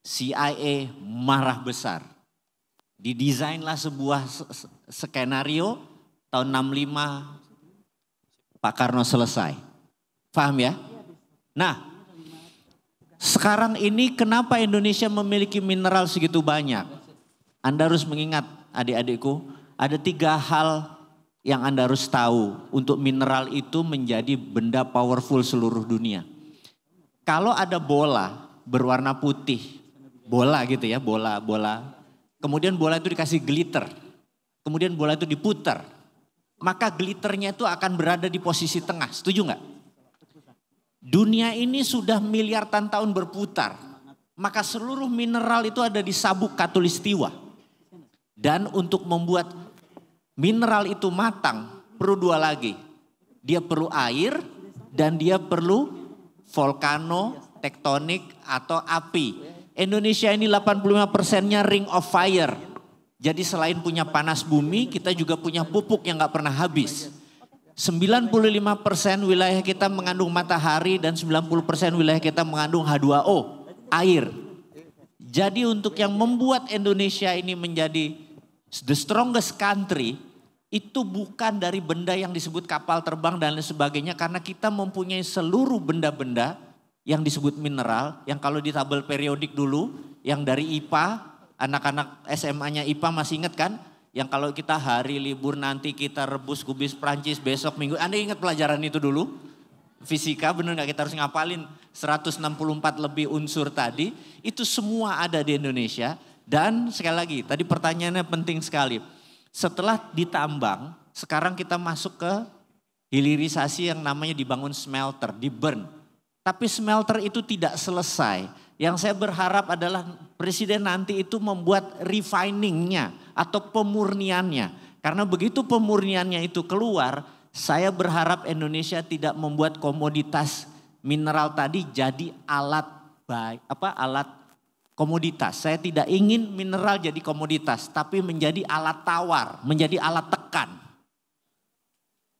CIA marah besar. Didesainlah sebuah skenario tahun 65 Pak Karno selesai. Paham ya? Nah, sekarang ini kenapa Indonesia memiliki mineral segitu banyak? Anda harus mengingat adik-adikku, ada 3 hal yang Anda harus tahu untuk mineral itu menjadi benda powerful seluruh dunia. Kalau ada bola berwarna putih, bola gitu ya, bola. Kemudian bola itu dikasih glitter. Kemudian bola itu diputar. Maka glitternya itu akan berada di posisi tengah. Setuju nggak? Dunia ini sudah miliaran tahun berputar. Maka seluruh mineral itu ada di sabuk khatulistiwa. Dan untuk membuat mineral itu matang perlu 2 lagi. Dia perlu air dan dia perlu volcano, tektonik atau api. Indonesia ini 85%-nya ring of fire. Jadi selain punya panas bumi, kita juga punya pupuk yang gak pernah habis. 95% wilayah kita mengandung matahari dan 90% wilayah kita mengandung H2O, air. Jadi untuk yang membuat Indonesia ini menjadi the strongest country, itu bukan dari benda yang disebut kapal terbang dan lain sebagainya, karena kita mempunyai seluruh benda-benda yang disebut mineral, yang kalau di tabel periodik dulu, yang dari IPA, anak-anak SMA-nya IPA masih ingat kan? Yang kalau kita hari libur nanti kita rebus kubis Prancis besok minggu. Anda ingat pelajaran itu dulu? Fisika bener gak kita harus ngapalin 164 lebih unsur tadi. Itu semua ada di Indonesia. Dan sekali lagi tadi pertanyaannya penting sekali. Setelah ditambang sekarang kita masuk ke hilirisasi yang namanya dibangun smelter, di burn. Tapi smelter itu tidak selesai. Yang saya berharap adalah presiden nanti itu membuat refiningnya atau pemurniannya. Karena begitu pemurniannya itu keluar, saya berharap Indonesia tidak membuat komoditas mineral tadi jadi alat komoditas. Saya tidak ingin mineral jadi komoditas, tapi menjadi alat tawar, menjadi alat tekan.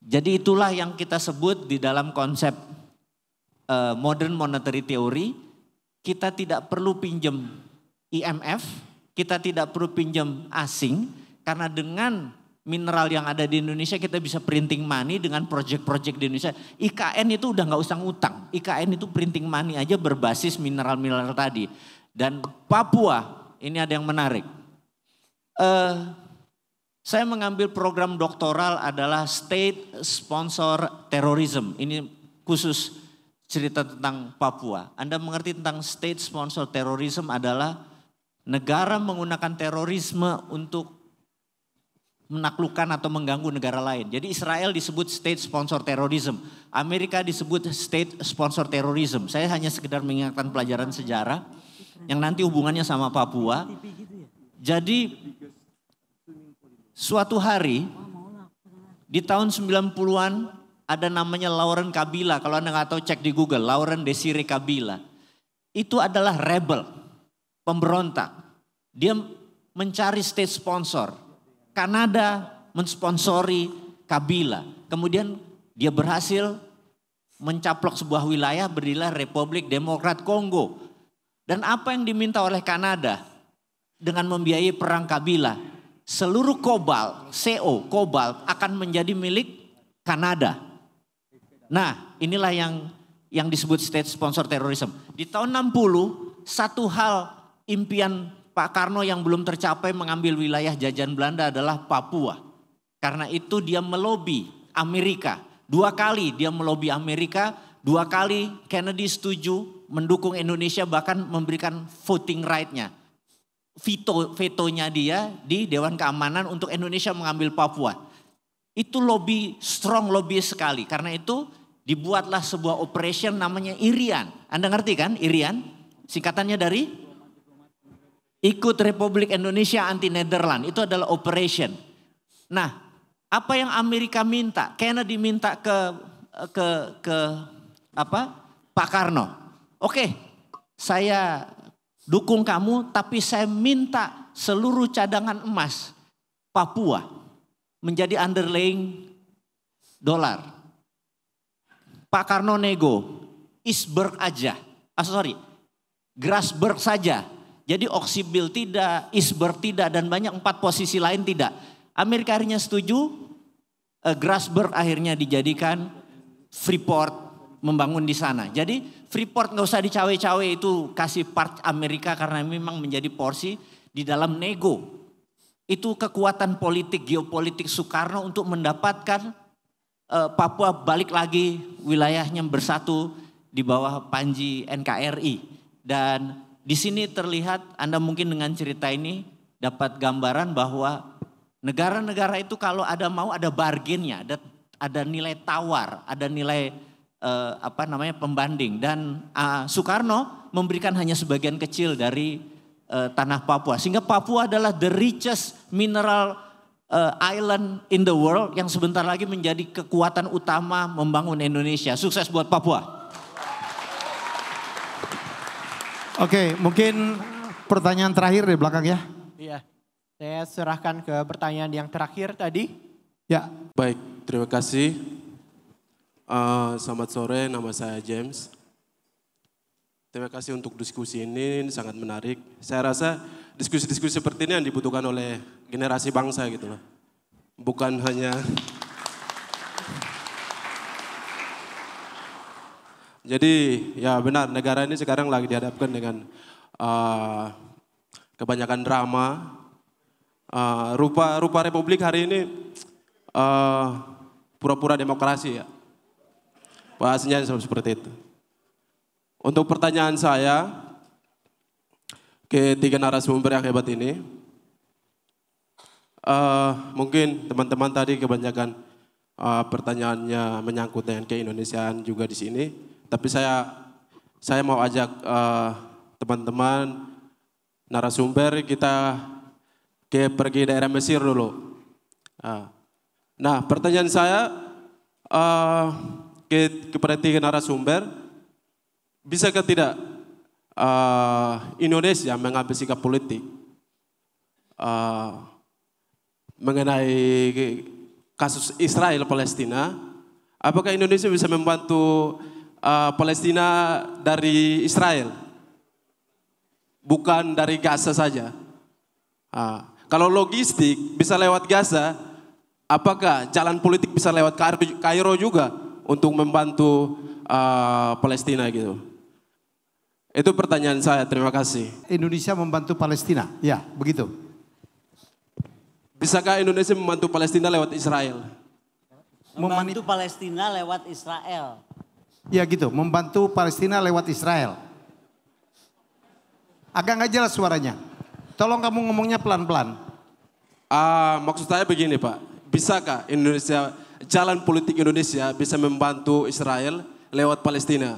Jadi itulah yang kita sebut di dalam konsep modern monetary theory. Kita tidak perlu pinjam IMF, kita tidak perlu pinjam asing, karena dengan mineral yang ada di Indonesia kita bisa printing money dengan project-project di Indonesia. IKN itu udah gak usah ngutang, IKN itu printing money aja berbasis mineral-mineral tadi. Dan Papua, ini ada yang menarik. Saya mengambil program doktoral adalah State Sponsor Terrorism, ini khusus cerita tentang Papua. Anda mengerti tentang state sponsor terrorism adalah negara menggunakan terorisme untuk menaklukkan atau mengganggu negara lain. Jadi Israel disebut state sponsor terrorism, Amerika disebut state sponsor terrorism. Saya hanya sekedar mengingatkan pelajaran sejarah yang nanti hubungannya sama Papua. Jadi suatu hari di tahun 90-an ada namanya Laurent Kabila, kalau Anda nggak tahu cek di Google, Laurent Desire Kabila. Itu adalah rebel, pemberontak. Dia mencari state sponsor. Kanada mensponsori Kabila. Kemudian dia berhasil mencaplok sebuah wilayah berdirilah Republik Demokrat Kongo. Dan apa yang diminta oleh Kanada dengan membiayai perang Kabila? Seluruh kobalt akan menjadi milik Kanada. Nah, inilah yang disebut state sponsor terrorism. Di tahun 60, satu hal impian Pak Karno yang belum tercapai mengambil wilayah jajahan Belanda adalah Papua. Karena itu dia melobi Amerika. 2 kali dia melobi Amerika, 2 kali Kennedy setuju mendukung Indonesia, bahkan memberikan voting right-nya. Vetonya dia di Dewan Keamanan untuk Indonesia mengambil Papua. Itu strong lobby sekali. Karena itu dibuatlah sebuah operation namanya IRIAN. Anda ngerti kan IRIAN? Singkatannya dari Ikut Republik Indonesia Anti Nederland. Itu adalah operation. Nah, apa yang Amerika minta? Kennedy minta ke Pak Karno. Oke, saya dukung kamu, tapi saya minta seluruh cadangan emas Papua menjadi underlying dolar. Pak Karno nego, Iceberg aja. Grasberg saja. Jadi Oksibil tidak, Iceberg tidak, dan banyak 4 posisi lain tidak. Amerika akhirnya setuju, Grasberg akhirnya dijadikan Freeport membangun di sana. Jadi Freeport gak usah dicawe-cawe, itu kasih part Amerika karena memang menjadi porsi di dalam nego. Itu kekuatan politik, geopolitik Soekarno untuk mendapatkan Papua balik lagi wilayahnya bersatu di bawah Panji NKRI. Dan di sini terlihat, Anda mungkin dengan cerita ini dapat gambaran bahwa negara-negara itu kalau ada mau ada bargainnya, ada nilai tawar, ada nilai pembanding. Dan Soekarno memberikan hanya sebagian kecil dari tanah Papua. Sehingga Papua adalah the richest mineral island in the world yang sebentar lagi menjadi kekuatan utama membangun Indonesia. Sukses buat Papua. Oke, mungkin pertanyaan terakhir di belakang ya. Iya, saya serahkan ke pertanyaan yang terakhir tadi. Ya. Baik, terima kasih Selamat sore, nama saya James. Terima kasih untuk diskusi ini sangat menarik. Saya rasa diskusi-diskusi seperti ini yang dibutuhkan oleh generasi bangsa gitu loh. Bukan hanya jadi ya benar negara ini sekarang lagi dihadapkan dengan kebanyakan drama. Rupa republik hari ini pura-pura demokrasi ya. Bahasanya seperti itu. Untuk pertanyaan saya ke tiga narasumber yang hebat ini, mungkin teman-teman tadi kebanyakan pertanyaannya menyangkut dengan keindonesiaan juga di sini. Tapi saya mau ajak teman-teman narasumber kita pergi daerah Mesir dulu. Nah, pertanyaan saya kepada tiga narasumber, bisakah tidak Indonesia mengambil sikap politik mengenai kasus Israel-Palestina? Apakah Indonesia bisa membantu Palestina dari Israel? Bukan dari Gaza saja. Kalau logistik bisa lewat Gaza, apakah jalan politik bisa lewat Kairo juga untuk membantu Palestina gitu? Itu pertanyaan saya, terima kasih. Indonesia membantu Palestina, ya begitu. Bisakah Indonesia membantu Palestina lewat Israel? Membantu Palestina lewat Israel. Ya gitu, membantu Palestina lewat Israel. Agak nggak jelas suaranya. Tolong kamu ngomongnya pelan-pelan. Maksud saya begini Pak, bisakah Indonesia, jalan politik Indonesia bisa membantu Israel lewat Palestina?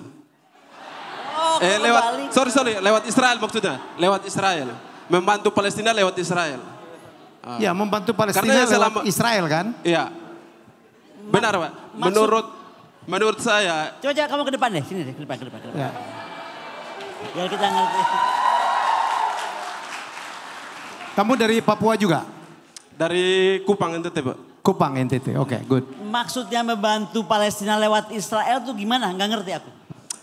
Lewat Israel maksudnya, lewat Israel. Membantu Palestina lewat Israel. Ya, membantu Palestina lewat Israel kan? Iya. Benar Pak, menurut saya. Coba kamu ke depan deh, sini deh, ke depan. Ya. Biar kita ngerti. Kamu dari Papua juga? Dari Kupang NTT Pak. Kupang NTT, oke, good. Maksudnya membantu Palestina lewat Israel tuh gimana? Nggak ngerti aku.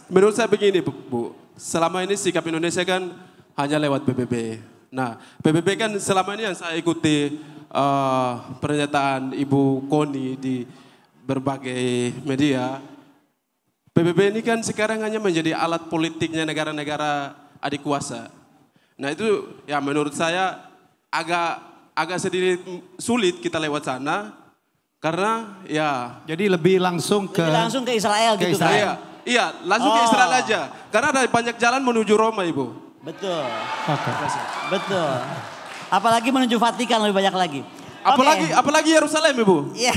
Menurut saya begini Bu, selama ini sikap Indonesia kan hanya lewat PBB. Nah PBB kan selama ini yang saya ikuti pernyataan Ibu Koni di berbagai media. PBB ini kan sekarang hanya menjadi alat politiknya negara-negara adik kuasa. Nah itu ya menurut saya agak sedikit sulit kita lewat sana. Karena ya. Jadi lebih langsung ke Israel gitu kan? Iya, langsung ke Israel aja. Karena ada banyak jalan menuju Roma, Ibu. Betul. Betul. Apalagi menuju Vatikan lebih banyak lagi. Apalagi Yerusalem, Ibu. Iya.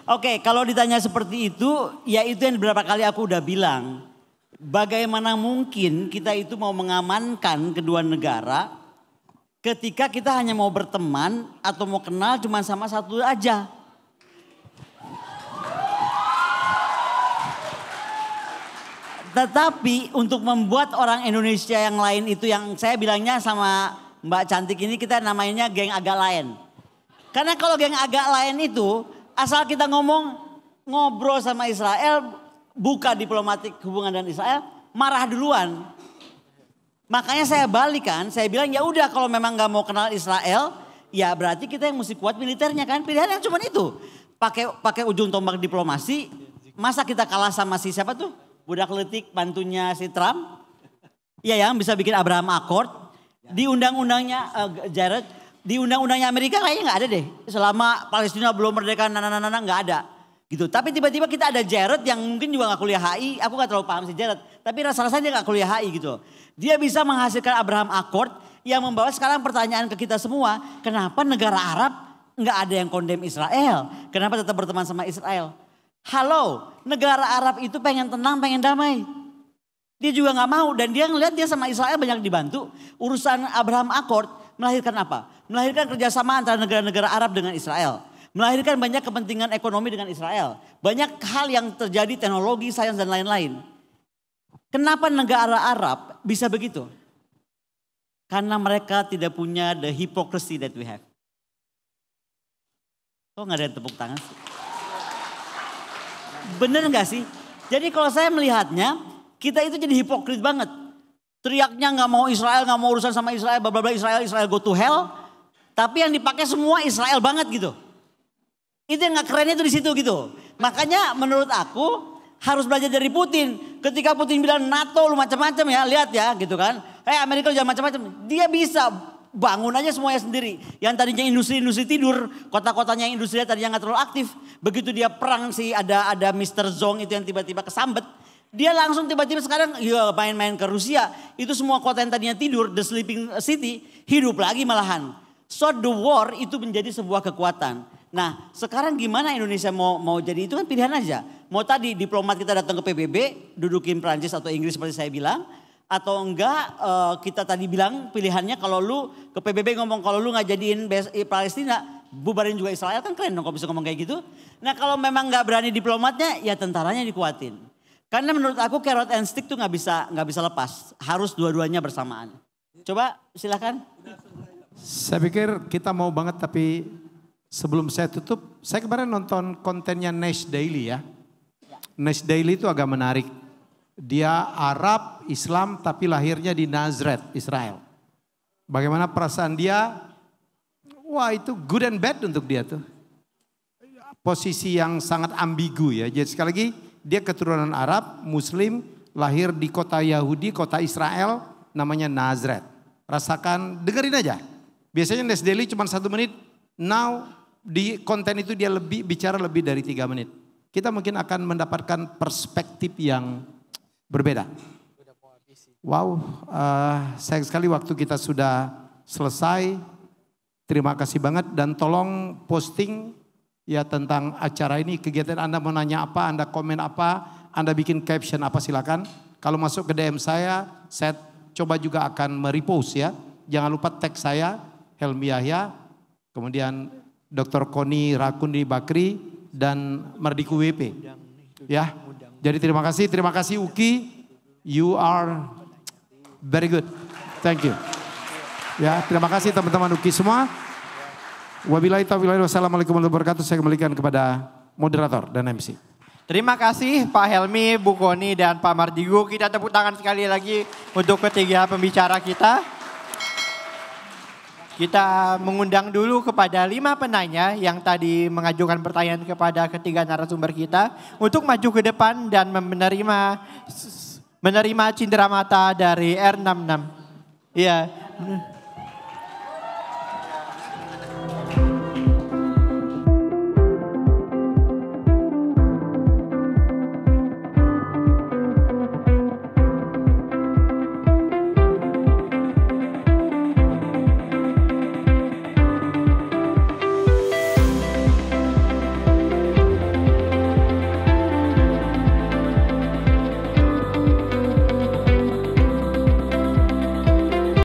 Oke, kalau ditanya seperti itu, ya itu yang beberapa kali aku udah bilang. Bagaimana mungkin kita itu mau mengamankan kedua negara ketika kita hanya mau berteman atau mau kenal cuma sama satu aja. Tetapi untuk membuat orang Indonesia yang lain itu yang saya bilangnya sama Mbak Cantik ini kita namanya geng agak lain. Karena kalau geng agak lain itu asal kita ngobrol sama Israel, buka diplomatik hubungan dengan Israel, marah duluan. Makanya saya balikan, saya bilang ya udah kalau memang nggak mau kenal Israel, ya berarti kita yang mesti kuat militernya kan. Pilihan yang cuma itu. Pakai ujung tombak diplomasi, masa kita kalah sama si siapa tuh? Budak letik mantunya si Trump. Iya yang bisa bikin Abraham Accord. Di undang-undangnya Jared, di undang-undangnya Amerika kayaknya nggak ada deh. Selama Palestina belum merdeka, nggak ada. Gitu. Tapi tiba-tiba kita ada Jared yang mungkin juga nggak kuliah HI. Aku nggak terlalu paham si Jared. Tapi rasa-rasanya dia nggak kuliah HI gitu. Dia bisa menghasilkan Abraham Accord yang membawa sekarang pertanyaan ke kita semua. Kenapa negara Arab nggak ada yang kondem Israel? Kenapa tetap berteman sama Israel? Halo, negara Arab itu pengen tenang, pengen damai. Dia juga nggak mau dan dia ngelihat dia sama Israel banyak dibantu. Urusan Abraham Accord melahirkan apa? Melahirkan kerjasama antara negara-negara Arab dengan Israel. Melahirkan banyak kepentingan ekonomi dengan Israel. Banyak hal yang terjadi, teknologi, sains dan lain-lain. Kenapa negara Arab bisa begitu? Karena mereka tidak punya the hypocrisy that we have. Kok nggak ada yang tepuk tangan sih? Bener nggak sih? Jadi kalau saya melihatnya, kita itu jadi hipokrit banget. Teriaknya nggak mau Israel, nggak mau urusan sama Israel, bla bla bla, Israel go to hell. Tapi yang dipakai semua Israel banget gitu. Itu yang nggak kerennya itu di situ gitu. Makanya menurut aku harus belajar dari Putin. Ketika Putin bilang NATO lu macam-macam ya, lihat ya gitu kan. Amerika jangan macam-macam. Dia bisa bangun aja semuanya sendiri. Yang tadinya industri-industri tidur, kota-kotanya industri tadinya nggak terlalu aktif. Begitu dia perang sih ada Mr. Zong itu yang tiba-tiba kesambet. Dia langsung tiba-tiba sekarang ya main-main ke Rusia. Itu semua kota yang tadinya tidur, the sleeping city, hidup lagi malahan. So the war itu menjadi sebuah kekuatan. Nah sekarang gimana Indonesia mau jadi itu kan pilihan aja. Mau tadi diplomat kita datang ke PBB, dudukin Prancis atau Inggris seperti saya bilang. Atau enggak kita tadi bilang pilihannya kalau lu ke PBB ngomong kalau lu nggak jadiin Palestina bubarin juga Israel kan keren dong kalau bisa ngomong kayak gitu. Nah kalau memang nggak berani diplomatnya ya tentaranya dikuatin. Karena menurut aku carrot and stick tuh nggak bisa lepas, harus dua-duanya bersamaan. Coba silakan. Saya pikir kita mau banget tapi sebelum saya tutup, saya kemarin nonton kontennya Nash Daily ya. Nash Daily itu agak menarik. Dia Arab, Islam tapi lahirnya di Nazareth, Israel. Bagaimana perasaan dia? Wah itu good and bad untuk dia tuh. Posisi yang sangat ambigu ya. Jadi sekali lagi dia keturunan Arab, Muslim, lahir di kota Yahudi, kota Israel namanya Nazareth. Rasakan, dengerin aja. Biasanya Nash Daily cuma 1 menit. Now di konten itu dia bicara lebih dari 3 menit. Kita mungkin akan mendapatkan perspektif yang berbeda. Wow, sayang sekali waktu kita sudah selesai. Terima kasih banget dan tolong posting ya tentang acara ini. Kegiatan Anda mau nanya apa, Anda komen apa, Anda bikin caption apa silakan. Kalau masuk ke DM saya coba juga akan merepost ya. Jangan lupa tag saya, Helmi Yahya, kemudian Dr. Koni Rakundi Bakri dan Mardiku WP. Ya. Jadi terima kasih Uki, you are very good, thank you. Ya terima kasih teman-teman Uki semua. Wabillahi taufiq wal hidayah. Wassalamualaikum warahmatullahi wabarakatuh. Saya kembalikan kepada moderator dan MC. Terima kasih Pak Helmi, Bu Koni dan Pak Mardigu. Kita tepuk tangan sekali lagi untuk ketiga pembicara kita. Kita mengundang dulu kepada 5 penanya yang tadi mengajukan pertanyaan kepada ketiga narasumber kita untuk maju ke depan dan menerima cindera mata dari R66. Iya.